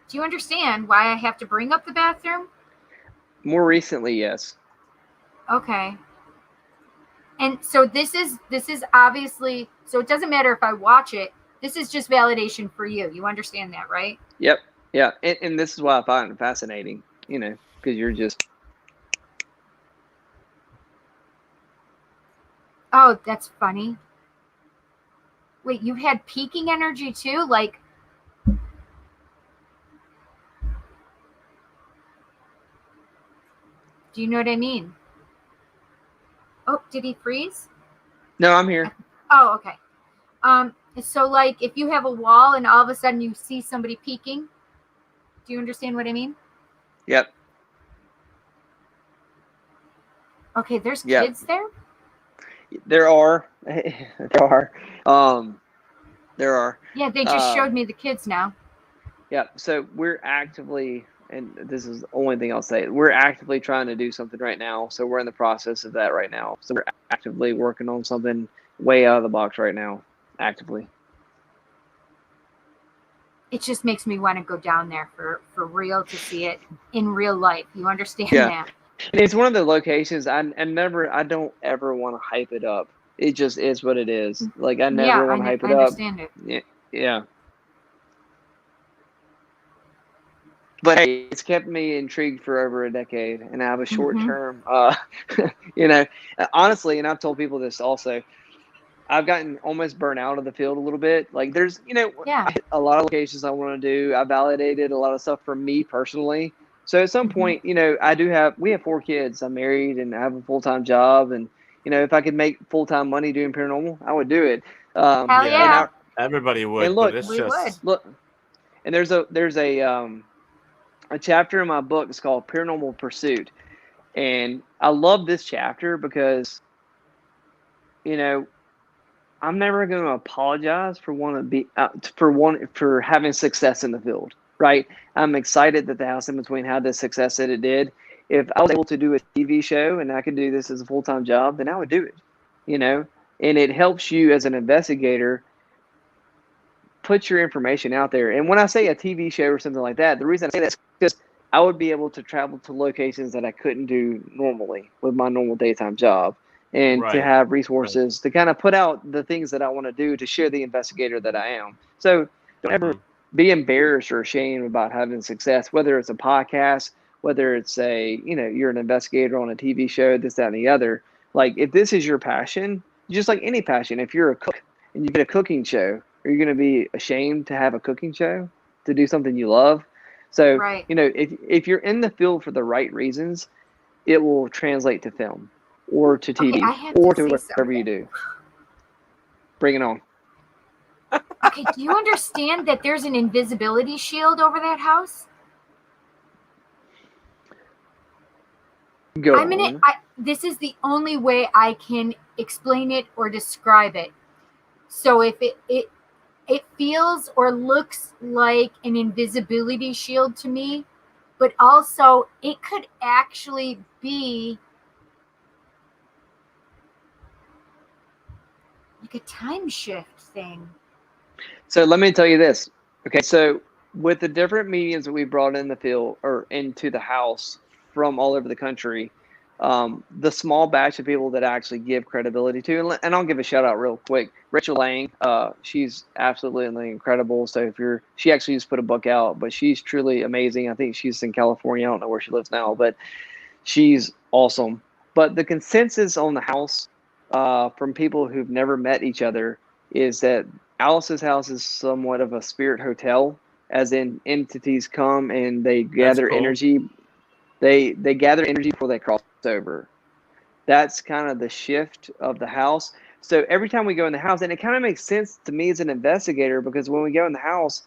Do you understand why I have to bring up the bathroom? More recently, yes. Okay. And so this is obviously, so it doesn't matter if I watch it. This is just validation for you. You understand that, right? Yep. Yeah. And this is why I find it fascinating, because you're just. Oh, that's funny. Wait, you had peaking energy too? Like, do you know what I mean? Oh, did he freeze? No, I'm here. Oh, okay. So like if you have a wall and all of a sudden you see somebody peeking, do you understand what I mean? Yep. Okay, there's kids there? There are. There are. Yeah, they just showed me the kids now. Yeah, so we're actively, and this is the only thing I'll say, we're actively trying to do something right now. So we're in the process of that right now. So we're actively working on something way out of the box right now, actively. It just makes me want to go down there for real to see it in real life. You understand that? And it's one of the locations I don't ever want to hype it up. It just is what it is. Like I never want to hype it up. I understand it. Yeah. But hey, it's kept me intrigued for over a decade, and I have a short term, honestly, and I've told people this also, I've gotten almost burnt out of the field a little bit. Like there's, a lot of locations I want to do. I validated a lot of stuff for me personally. So at some point, we have 4 kids. I'm married and I have a full-time job. And, if I could make full-time money doing paranormal, I would do it. Hell yeah. Everybody would. And look, but it's just... look, and there's a chapter in my book. It's called Paranormal Pursuit. And I love this chapter because, I'm never going to apologize for for having success in the field, right? I'm excited that the House in Between had the success that it did. If I was able to do a TV show and I could do this as a full-time job, then I would do it, and it helps you as an investigator put your information out there. And when I say a TV show or something like that, the reason I say that is because I would be able to travel to locations that I couldn't do normally with my normal daytime job. And to have resources to kind of put out the things that I want to do to share the investigator that I am. So don't ever be embarrassed or ashamed about having success, whether it's a podcast, whether it's you're an investigator on a TV show, this, that, and the other. Like if this is your passion, just like any passion, if you're a cook and you get a cooking show, are you going to be ashamed to have a cooking show, to do something you love? So, if you're in the field for the right reasons, it will translate to film. Or to TV, or to whatever you do. Bring it on. Okay, do you understand that there's an invisibility shield over that house? This is the only way I can explain it or describe it. So if it feels or looks like an invisibility shield to me, but also it could actually be like a time shift thing. So let me tell you this. Okay, so with the different mediums that we brought in the field or into the house from all over the country, the small batch of people that I actually give credibility to, and I'll give a shout out real quick. Rachel Lang, she's absolutely incredible. So she actually just put a book out, but she's truly amazing. I think she's in California. I don't know where she lives now, but she's awesome. But the consensus on the house from people who've never met each other is that Alice's house is somewhat of a spirit hotel, as in entities come and they gather energy. They gather energy before they cross over. That's kind of the shift of the house. So every time we go in the house, and it kind of makes sense to me as an investigator, because when we go in the house,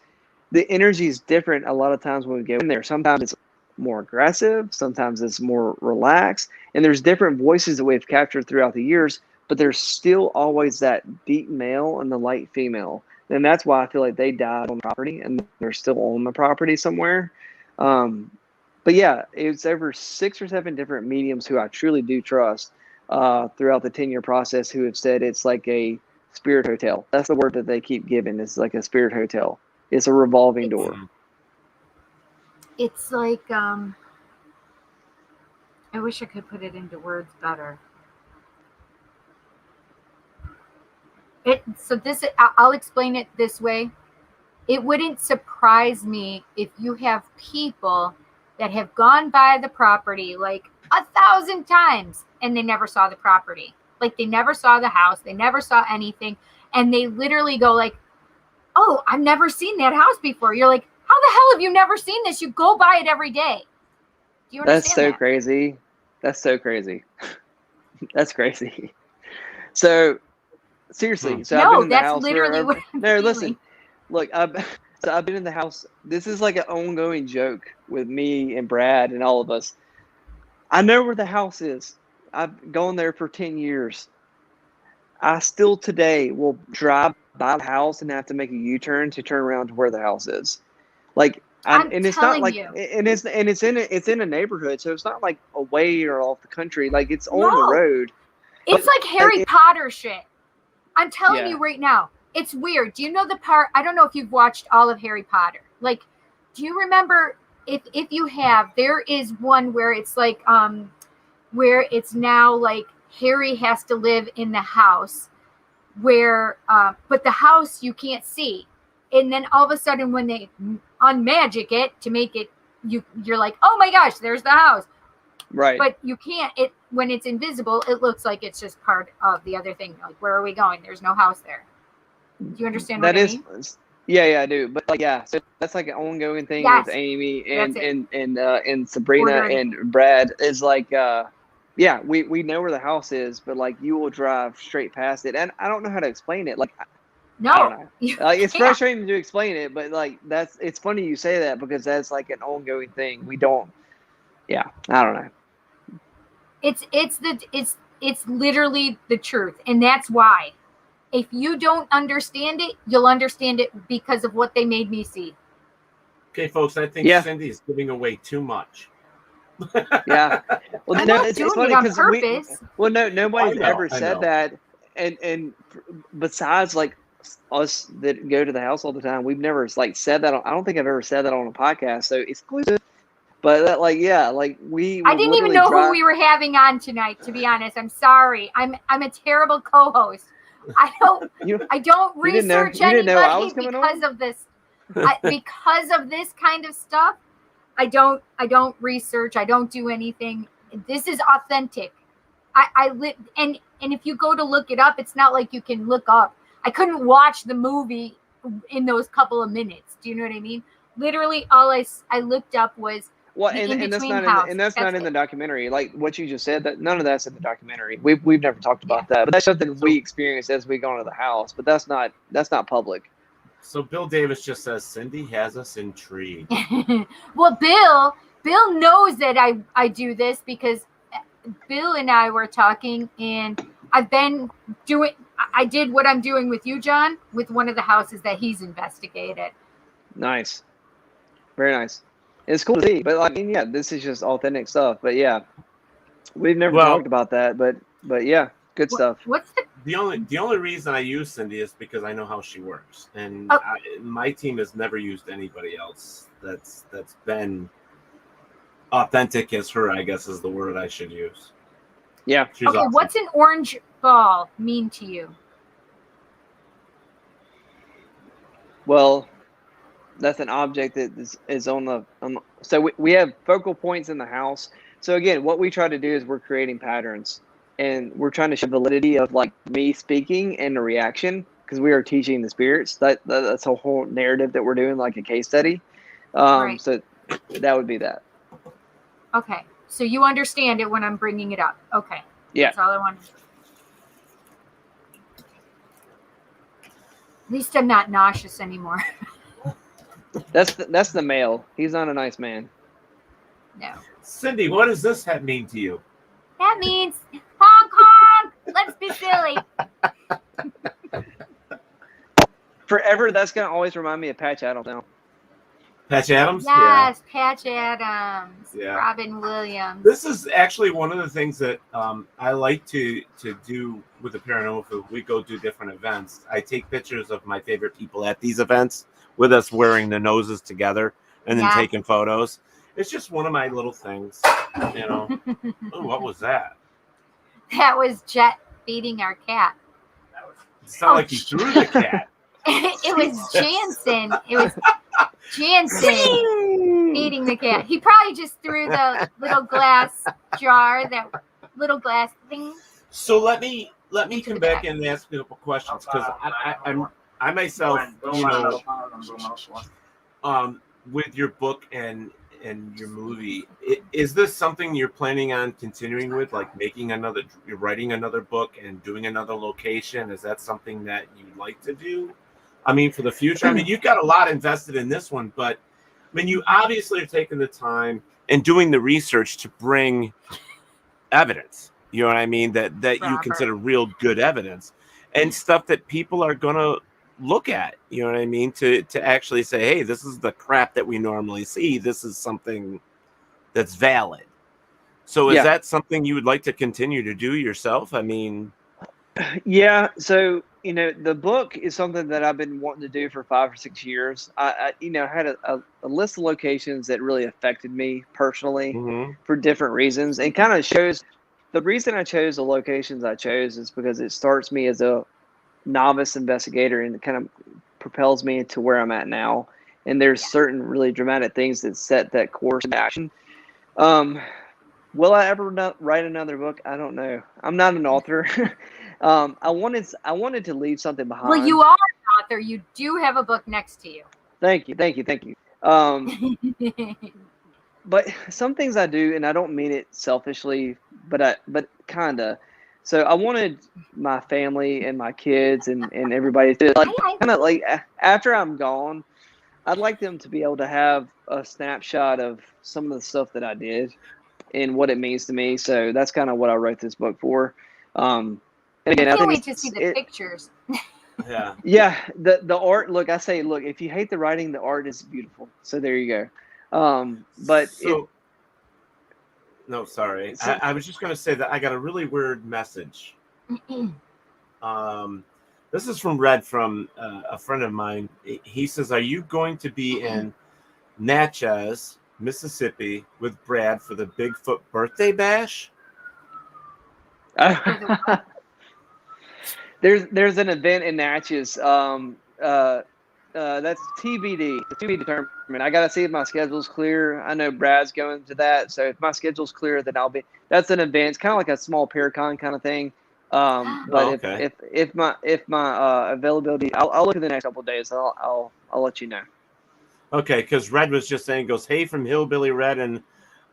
the energy is different a lot of times when we go in there. Sometimes it's more aggressive, sometimes it's more relaxed, and there's different voices that we've captured throughout the years, but there's still always that deep male and the light female. And that's why I feel like they died on the property and they're still on the property somewhere. But yeah, it's over 6 or 7 different mediums who I truly do trust throughout the 10-year process who have said it's like a spirit hotel. That's the word that they keep giving. It's like a spirit hotel. It's a revolving door. It's like, I wish I could put it into words better. I'll explain it this way. It wouldn't surprise me if you have people that have gone by the property like 1,000 times and they never saw the property. Like they never saw the house. They never saw anything. And they literally go like, oh, I've never seen that house before. You're like, how the hell have you never seen this? You go by it every day. Do you understand That's so crazy. That's so crazy. That's crazy. So seriously, so I've been in the house. Literally what I'm no, feeling. listen. Look, I've been in the house. This is like an ongoing joke with me and Brad and all of us. I know where the house is. I've gone there for 10 years. I still today will drive by the house and have to make a U-turn to turn around to where the house is. Like, and it's not like, and it's in a neighborhood, so it's not like away or off the country. Like it's on the road. It's like Harry Potter shit. I'm telling you right now. It's weird. Do you know the part? I don't know if you've watched all of Harry Potter. Like, do you remember if you have, there is one where it's like, where it's now like Harry has to live in the house where, but the house you can't see. And then all of a sudden when they unmagic it to make it, you're like, oh my gosh, there's the house. Right. But you can't, when it's invisible, it looks like it's just part of the other thing. Like, where are we going? There's no house there. Do you understand what I mean? Yeah, I do. But like, yeah, so that's like an ongoing thing with Amy and Sabrina and Brad is like, we know where the house is, but like you will drive straight past it, and I don't know how to explain it. Like, no, I don't know. Like it's frustrating to explain it, but like it's funny you say that because that's like an ongoing thing. We don't. Yeah, I don't know. It's literally the truth, and that's why. If you don't understand it, you'll understand it because of what they made me see. Okay, folks, I think Cindy is giving away too much. Yeah. Well, I'm not doing it on purpose. Nobody's ever said that. And besides like us that go to the house all the time, we've never like said that. I don't think I've ever said that on a podcast. So exclusive. But that, like, yeah, like I didn't even know who we were having on tonight, to be honest. I'm sorry. I'm a terrible co-host. I don't research anybody because of this. Because of this kind of stuff, I don't research. I don't do anything. This is authentic. I live, and if you go to look it up, it's not like you can look up. I couldn't watch the movie in those couple of minutes. Do you know what I mean? Literally, all I looked up was and that's not in the documentary. Like what you just said, that none of that's in the documentary. We've never talked about that, but that's something we experienced as we go into the house. But that's not public. So Bill Davis just says Cindy has us intrigued. Well, Bill knows that I do this because Bill and I were talking, and I did what I'm doing with you, John, with one of the houses that he's investigated. Nice, very nice. It's cool to see, but I mean, yeah, this is just authentic stuff. But yeah, we've never talked about that. But yeah, good stuff. What's the only reason I use Cindy is because I know how she works, and my team has never used anybody else that's been authentic as her. I guess is the word I should use. Yeah. She's okay. Awesome. What's an orange ball mean to you? Well, that's an object that is on the so we have focal points in the house. So again, what we try to do is we're creating patterns, and we're trying to show validity of like me speaking and the reaction, because we are teaching the spirits. That's a whole narrative that we're doing, like a case study. Right. So that would be that. Okay, so you understand it when I'm bringing it up. Okay. Yeah. That's all I wanted. At least I'm not nauseous anymore. That's the male. He's not a nice man. No. Cindy, what does this mean to you? That means Hong Kong. Let's be silly. forever, that's gonna always remind me of Patch Adams now. Patch Adams? Yes, Patch Adams. Yeah. Robin Williams. This is actually one of the things that I like to do with the paranormal. If we go do different events, I take pictures of my favorite people at these events with us wearing the noses together and then taking photos. It's just one of my little things, you know. Oh, what was that? That was Jet feeding our cat. It sounded like he threw the cat. It was Jansen. It was Jansen feeding the cat. He probably just threw the little glass jar, that little glass thing. So let me come back and ask you a couple questions, because I myself, you know, with your book and your movie, is this something you're planning on continuing with, like you're writing another book and doing another location? Is that something that you'd like to do? I mean, for the future, I mean, you've got a lot invested in this one, but I mean, you obviously are taking the time and doing the research to bring evidence, you know what I mean? That you consider real good evidence and stuff that people are going to look at, you know what I mean? To actually say, hey, this is the crap that we normally see. This is something that's valid. So is that something you would like to continue to do yourself? I mean, yeah. So, you know, the book is something that I've been wanting to do for 5 or 6 years. I you know, had a list of locations that really affected me personally for different reasons. And kind of shows the reason I chose the locations I chose is because it starts me as a novice investigator and it kind of propels me into where I'm at now. And there's certain really dramatic things that set that course of action. Will I ever write another book? I don't know. I'm not an author. I wanted to leave something behind. Well, you are an author. You do have a book next to you. Thank you. But some things I do, and I don't mean it selfishly, but kinda. So I wanted my family and my kids and everybody to kind of like after I'm gone, I'd like them to be able to have a snapshot of some of the stuff that I did and what it means to me. So that's kind of what I wrote this book for. And again, I can't wait to see the pictures. Yeah. The art. Look, if you hate the writing, the art is beautiful. So there you go. No, sorry. I was just going to say that I got a really weird message. This is from Red, from a friend of mine. He says, "Are you going to be in Natchez, Mississippi, with Brad for the Bigfoot birthday bash?" There's an event in Natchez. That's TBD. To be determined. I gotta see if my schedule's clear. I know Brad's going to that, so if my schedule's clear, then I'll be. That's an event. It's kind of like a small Paracon kind of thing. But if my availability, I'll look at the next couple of days. I'll let you know. Okay, because Red was just saying, goes, "Hey, from Hillbilly Red and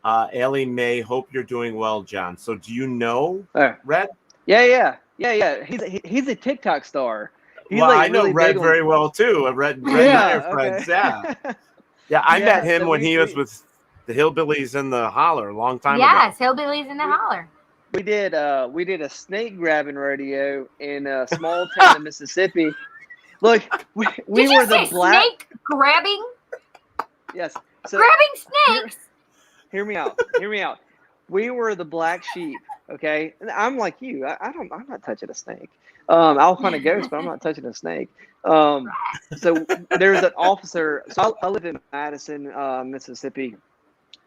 Ellie Mae, hope you're doing well, John." So do you know Red? Yeah. He's a TikTok star. He's I know really Red very well too. Red and I are friends. Yeah. I met him when he was with the Hillbillies in the Holler a long time ago. Yes, Hillbillies in the Holler. We did a snake grabbing rodeo in a small town in Mississippi. Look, we were the black snake grabbing. Yes, grabbing snakes. Hear me out. We were the black sheep. Okay, I'm like you. I'm not touching a snake. I'll hunt a ghost, but I'm not touching a snake. So there's an officer. So I live in Madison, Mississippi.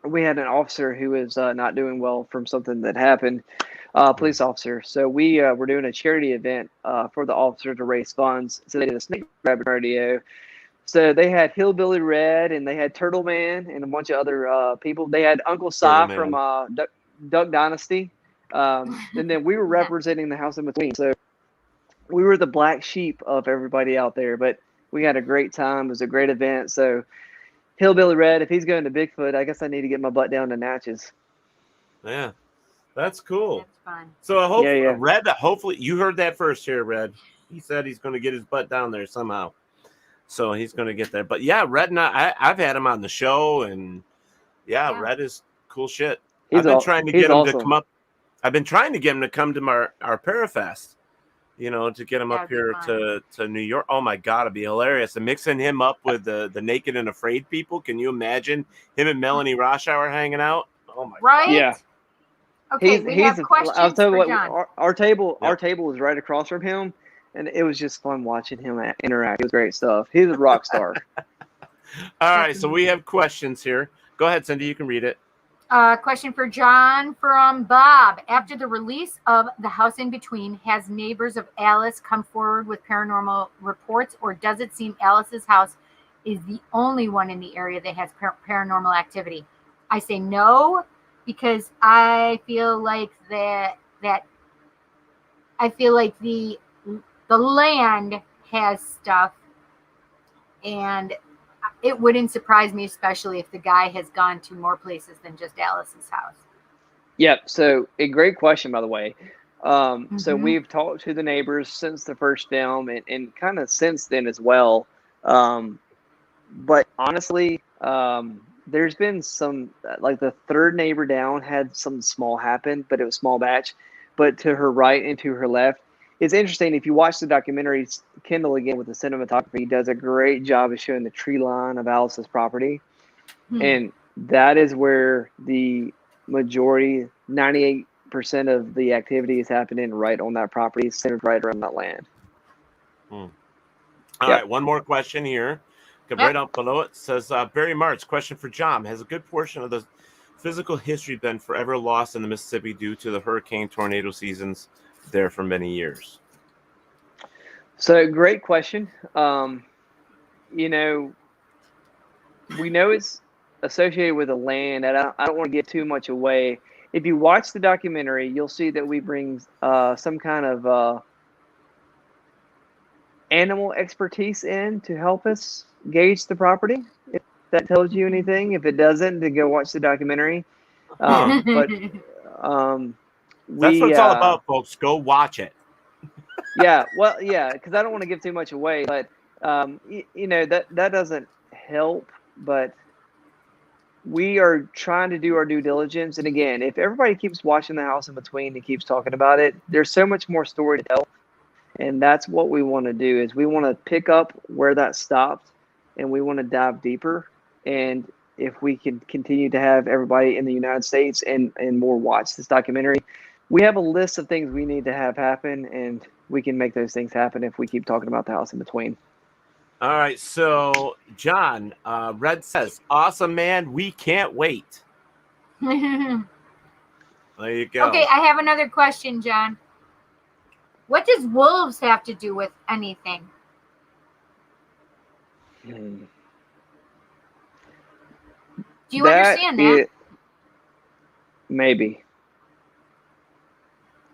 We had an officer who was not doing well from something that happened. Police officer. So we were doing a charity event for the officer to raise funds. So they did a snake grabbing rodeo. So they had Hillbilly Red and they had Turtle Man and a bunch of other people. They had Uncle Si from Duck Dynasty. And then we were representing the house in between. So we were the black sheep of everybody out there, but we had a great time. It was a great event. So Hillbilly Red, if he's going to Bigfoot, I guess I need to get my butt down to Natchez. Yeah, that's cool. That's fun. So I hope Red, hopefully you heard that first here, Red. He said he's going to get his butt down there somehow. So he's going to get there. But yeah, Red and I've had him on the show, and Red is cool shit. I've been trying to get him to come up. I've been trying to get him to come to our Parafest. to get him That'd up be here fun. to New York. Oh my God, it'd be hilarious. And mixing him up with the Naked and Afraid people. Can you imagine him and Melanie Roshauer hanging out? Oh my Right? God. Yeah. Okay, we have questions I'll tell you for what, John. our table is right across from him, and it was just fun watching him interact. It was great stuff. He's a rock star. All right, so we have questions here. Go ahead, Cindy. You can read it. Question for John from Bob. After the release of The House in Between, has neighbors of Alice come forward with paranormal reports, or does it seem Alice's house is the only one in the area that has paranormal activity? I say no, because I feel like the land has stuff, and it wouldn't surprise me, especially if the guy has gone to more places than just Alice's house. Yep. So a great question, by the way. So we've talked to the neighbors since the first film and kind of since then as well. But honestly, there's been some, like the third neighbor down had something small happen, but it was small batch. But to her right and to her left, it's interesting. If you watch the documentary, Kendall, again, with the cinematography, he does a great job of showing the tree line of Alice's property. And that is where the majority, 98% of the activity is happening right on that property, centered right around that land. All right, one more question here. Right up below it says, Barry Martz, question for John. Has a good portion of the physical history been forever lost in the Mississippi due to the hurricane tornado seasons there for many years? So great question. We know it's associated with the land, and I don't want to give too much away. If you watch the documentary, you'll see that we bring some kind of animal expertise in to help us gauge the property. If that tells you anything, if it doesn't, then go watch the documentary. But that's what it's all about, folks. Go watch it. Yeah, well, yeah, because I don't want to give too much away, but that doesn't help. But we are trying to do our due diligence, and again, if everybody keeps watching The House in Between and keeps talking about it, there's so much more story to tell, and that's what we want to do. Is we want to pick up where that stopped, and we want to dive deeper. And if we can continue to have everybody in the United States and more watch this documentary, we have a list of things we need to have happen, and we can make those things happen if we keep talking about The House in Between. All right, so John, Red says, awesome, man. We can't wait. There you go. Okay, I have another question, John. What does wolves have to do with anything? Do you understand that? Maybe.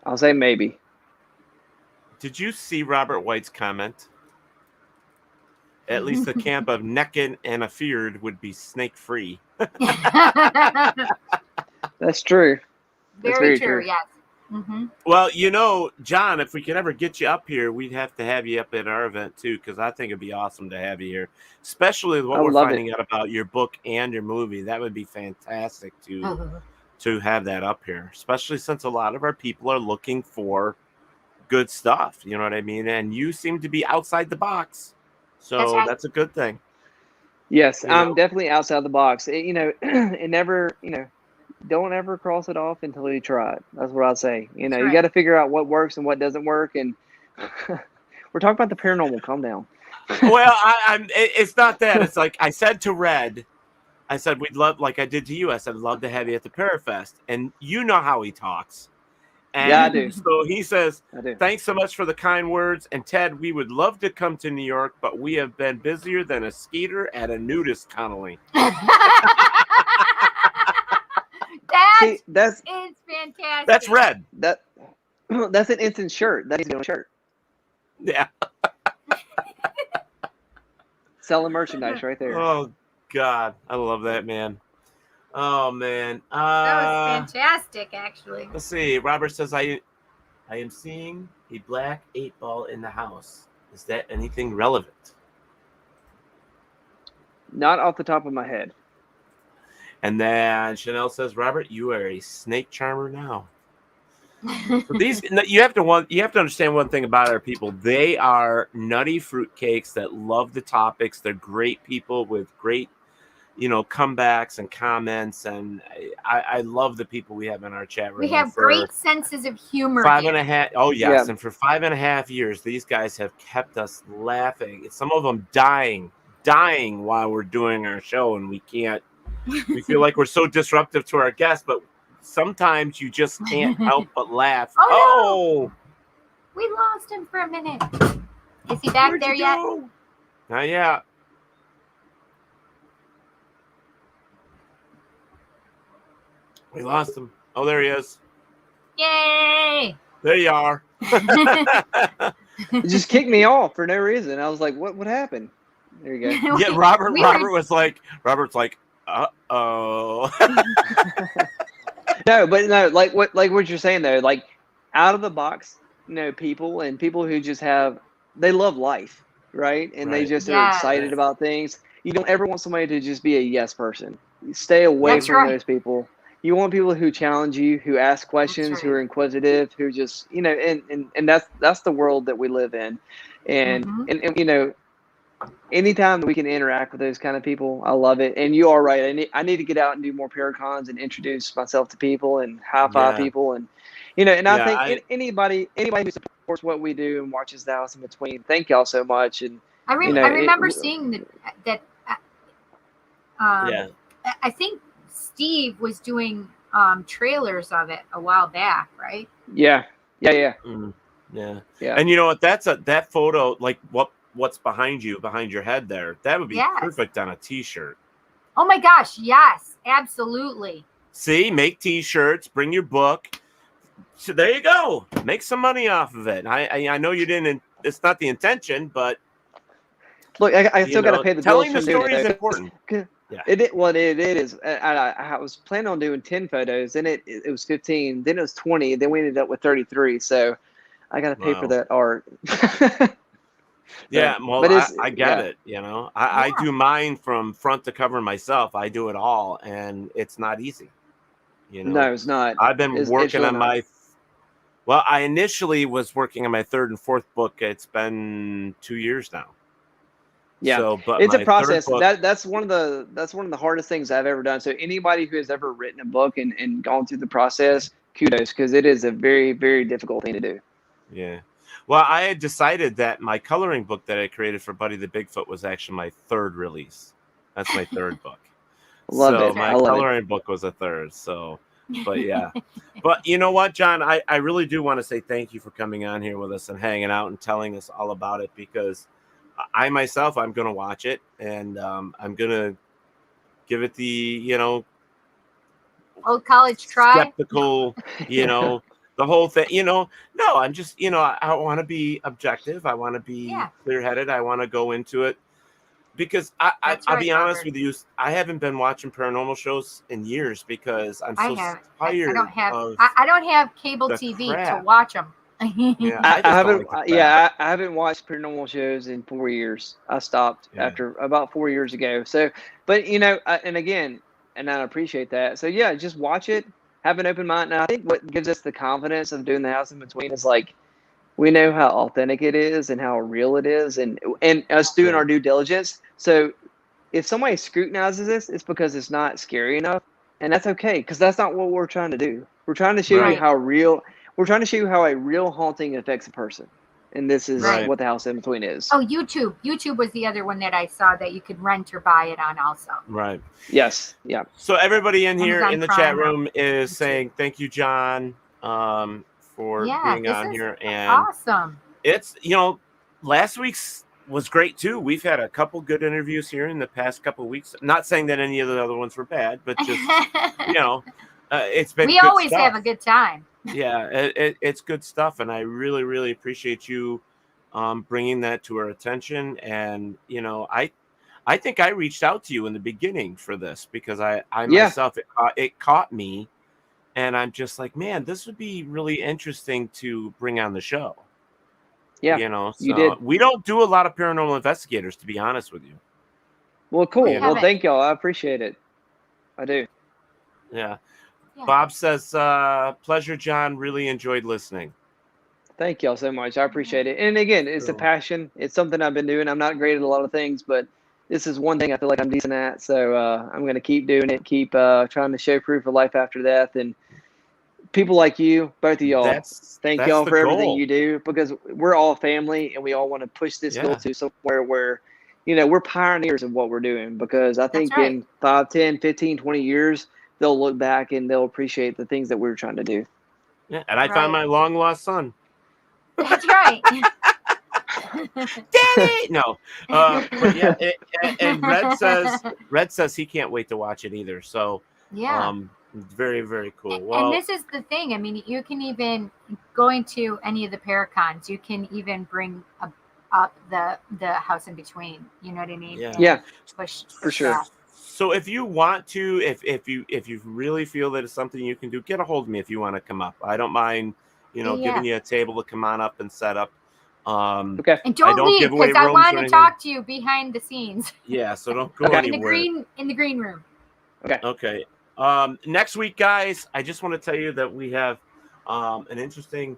I'll say maybe. Did you see Robert White's comment? At least the camp of Naked and Afeared would be snake-free. That's true. Very true, yes. Mm-hmm. Well, John, if we could ever get you up here, we'd have to have you up at our event, too, because I think it'd be awesome to have you here, especially what we're finding out about your book and your movie. That would be fantastic to have that up here, especially since a lot of our people are looking for good stuff. You know what I mean? And you seem to be outside the box. So that's a good thing. Yes, I'm definitely outside the box. It never, don't ever cross it off until you try it. That's what I'd say. You got to figure out what works and what doesn't work. And we're talking about the paranormal. Calm down. Well, it's not that. It's like I said to Red, I said, we'd love, like I did to you. I said, I'd love to have you at the Parafest. And you know how he talks. And yeah, I do. So he says, thanks so much for the kind words. And Ted, we would love to come to New York, but we have been busier than a skeeter at a nudist colony. That's fantastic. That's Red. That's an instant shirt. That needs to be on a shirt. Yeah. Selling merchandise right there. Oh, God. I love that, man. Oh, man. That was fantastic, actually. Let's see. Robert says, I am seeing a black 8-ball in the house. Is that anything relevant? Not off the top of my head. And then Chanel says, Robert, you are a snake charmer now. These you have to understand one thing about our people. They are nutty fruitcakes that love the topics. They're great people with great, comebacks and comments, and I love the people we have in our chat room. We have great senses of humor. 5.5. Oh yes, yeah. And for 5.5 years, these guys have kept us laughing. Some of them dying while we're doing our show, and we can't. We feel like we're so disruptive to our guests, but sometimes you just can't help but laugh. Oh! No. We lost him for a minute. Is he back there yet? Not yet. We lost him. Oh, there he is. Yay! There you are. It just kicked me off for no reason. I was like, what happened? There you go. Yeah, Robert's like, uh-oh. No, like what you're saying though, like out of the box, people who just they love life, right? And they just are excited about things. You don't ever want somebody to just be a yes person. You stay away from those people. You want people who challenge you, who ask questions, who are inquisitive, who just, and that's the world that we live in. And, and anytime that we can interact with those kind of people, I love it. And you are right. I need to get out and do more Paracons and introduce myself to people and high five people. And, I think anybody who supports what we do and watches the House in Between, thank y'all so much. And I remember seeing that. I think Steve was doing trailers of it a while back, right? Yeah. Yeah. And you know what? That photo, like what's behind your head there, that would be perfect on a t-shirt. Oh my gosh, yes, absolutely. See, make t-shirts, bring your book. So there you go. Make some money off of it. I know you didn't. It's not the intention, but look, I still got to pay the bills. Telling the story is important. Yeah. It is. I was planning on doing 10 photos, then it was 15, then it was 20, then we ended up with 33. So I got to pay for that art. Yeah, well, I get it. I do mine from front to cover myself. I do it all, and it's not easy. No, it's not. I've been working on my. Well, I initially was working on my third and fourth book. It's been 2 years now. Yeah, so, but it's a process. That's one of the hardest things I've ever done. So anybody who has ever written a book and gone through the process, kudos, because it is a very, very difficult thing to do. Yeah. Well, I had decided that my coloring book that I created for Buddy the Bigfoot was actually my third release. That's my third book. Love it. My coloring book was a third. So, but yeah. But you know what, John? I really do want to say thank you for coming on here with us and hanging out and telling us all about it, because I myself, I'm going to watch it, and I'm going to give it the, old college try. Skeptical, the whole thing, no, I'm just, I want to be objective. I want to be clear-headed. I want to go into it because I'll be honest with you. I haven't been watching paranormal shows in years because I'm so tired. I don't have cable TV to watch them. I haven't watched paranormal shows in 4 years. I stopped after about 4 years ago. So, but and again, and I appreciate that. So yeah, just watch it, have an open mind. And I think what gives us the confidence of doing the House in Between is like, we know how authentic it is and how real it is, and us doing our due diligence. So if somebody scrutinizes this, it's because it's not scary enough, and that's okay, because that's not what we're trying to do. We're trying to show you how real. We're trying to show you how a real haunting affects a person. And this is what the House in Between is. Oh, YouTube. YouTube was the other one that I saw that you could rent or buy it on also. Right. Yes. Yeah. So everybody in here in the chat room is saying thank you, John, for being on here. And awesome. It's, last week's was great too. We've had a couple good interviews here in the past couple of weeks. Not saying that any of the other ones were bad, but just, it's been We always have a good time. Yeah, it's good stuff, and I really, really appreciate you bringing that to our attention. And I think I reached out to you in the beginning for this because I myself it caught me, and I'm just like, man, this would be really interesting to bring on the show. Yeah, you did. We don't do a lot of paranormal investigators, to be honest with you. Well, cool. Well, thank y'all. I appreciate it. I do. Yeah. Bob says, pleasure, John. Really enjoyed listening. Thank y'all so much. I appreciate it. And again, it's a passion. It's something I've been doing. I'm not great at a lot of things, but this is one thing I feel like I'm decent at. So I'm going to keep doing it, keep trying to show proof of life after death. And people like you, both of y'all, thank y'all for everything you do, because we're all family and we all want to push this goal to somewhere where, we're pioneers of what we're doing, because I think in 5, 10, 15, 20 years, they'll look back and they'll appreciate the things that we were trying to do. Yeah, and I found my long lost son. That's right. Daddy! No. But yeah, and Red says he can't wait to watch it either. So very, very cool. Well, and this is the thing. I mean, you can even going to any of the Paracons, you can even bring up the house in between. You know what I mean? Yeah. Push for sure. that. So if you want to, if you really feel that it's something you can do, get a hold of me if you want to come up. I don't mind, giving you a table to come on up and set up. Okay. And don't leave, because I want to talk to you behind the scenes. Yeah, so don't go anywhere. In the green room. Okay. Next week, guys, I just want to tell you that we have an interesting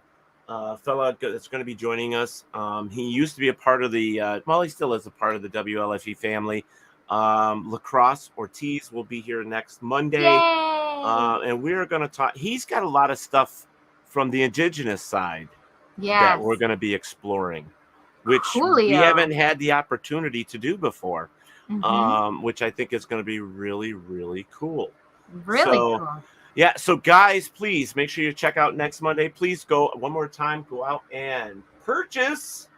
fella that's going to be joining us. He used to be a part of the, he still is a part of the WLFE family. Lacrosse Ortiz will be here next Monday. And we're going to talk. He's got a lot of stuff from the indigenous side that we're going to be exploring, which we haven't had the opportunity to do before, which I think is going to be really, really cool. Really cool. Yeah. So guys, please make sure you check out next Monday. Please go one more time, go out and purchase.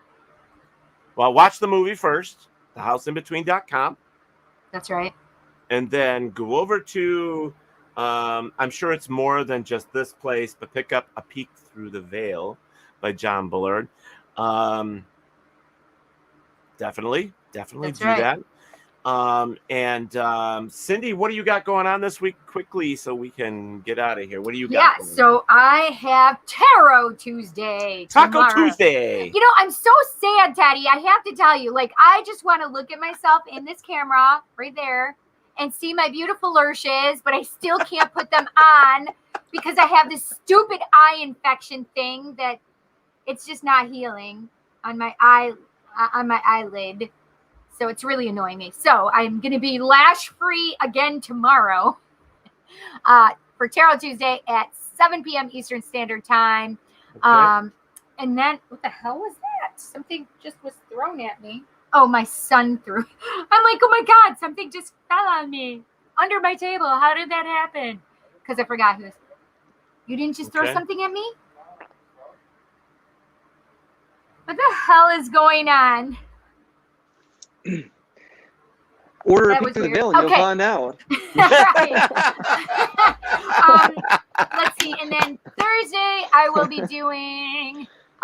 Well, watch the movie first, thehouseinbetween.com. That's right. And then go over to, I'm sure it's more than just this place, but pick up A Peek Through the Veil by John Bullard. Definitely That's do that. Cindy, what do you got going on this week quickly so we can get out of here? What do you got? Yeah, so I have Tarot Tuesday Taco tomorrow. Tuesday. I'm so sad, Daddy. I have to tell you, I just want to look at myself in this camera right there and see my beautiful lashes, but I still can't put them on because I have this stupid eye infection thing that it's just not healing on my eyelid. So it's really annoying me. So I'm going to be lash free again tomorrow for Tarot Tuesday at 7 p.m. Eastern Standard Time. Okay. And then what the hell was that? Something just was thrown at me. Oh, my son threw. I'm like, oh my God, something just fell on me under my table. How did that happen? Because I forgot who. You didn't just throw something at me? What the hell is going on? Order A Peek Through the Veil and you'll find out. Let's see. And then Thursday I'll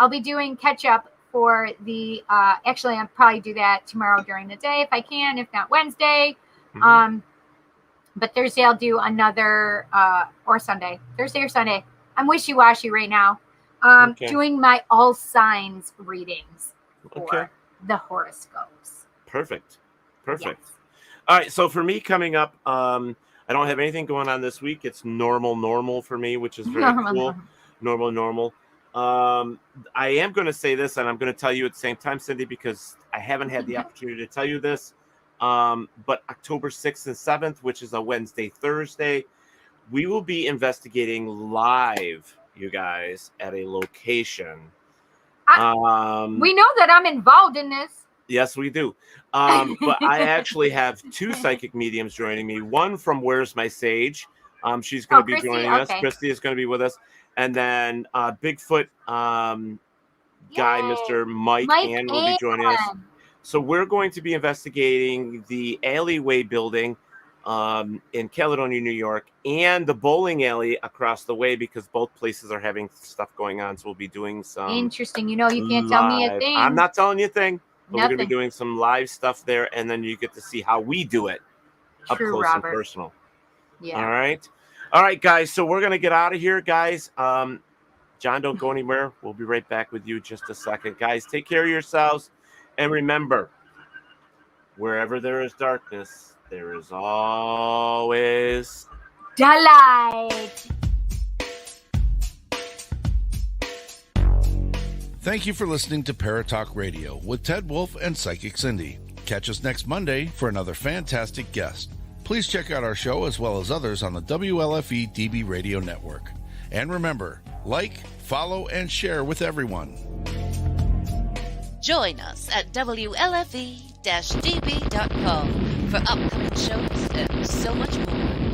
be doing catch up for the actually I'll probably do that tomorrow during the day if I can, if not Wednesday. But Thursday I'll do another or Sunday. Thursday or Sunday. I'm wishy-washy right now. Doing my all signs readings for the horoscopes. Perfect. Yes. All right. So for me coming up, I don't have anything going on this week. It's normal for me, which is very cool. Normal. I am going to say this, and I'm going to tell you at the same time, Cindy, because I haven't had the opportunity to tell you this. But October 6th and 7th, which is a Wednesday, Thursday, we will be investigating live, you guys, at a location. We know that I'm involved in this. Yes, we do. But I actually have 2 psychic mediums joining me. One from Where's My Sage? She's going to be joining us. Christy is going to be with us. And then Bigfoot guy, Mr. Mike Ann, will be joining us. So we're going to be investigating the alleyway building in Caledonia, New York, and the bowling alley across the way, because both places are having stuff going on. So we'll be doing some interesting. You can't tell me a thing. I'm not telling you a thing. But we're going to be doing some live stuff there, and then you get to see how we do it up close and personal. Yeah. All right, guys. So we're going to get out of here, guys. John, don't go anywhere. We'll be right back with you just a second. Guys, take care of yourselves. And remember, wherever there is darkness, there is always delight. Thank you for listening to Paratalk Radio with Ted Wolf and Psychic Cindy. Catch us next Monday for another fantastic guest. Please check out our show as well as others on the WLFE DB Radio Network. And remember, like, follow, and share with everyone. Join us at WLFE-DB.com for upcoming shows and so much more.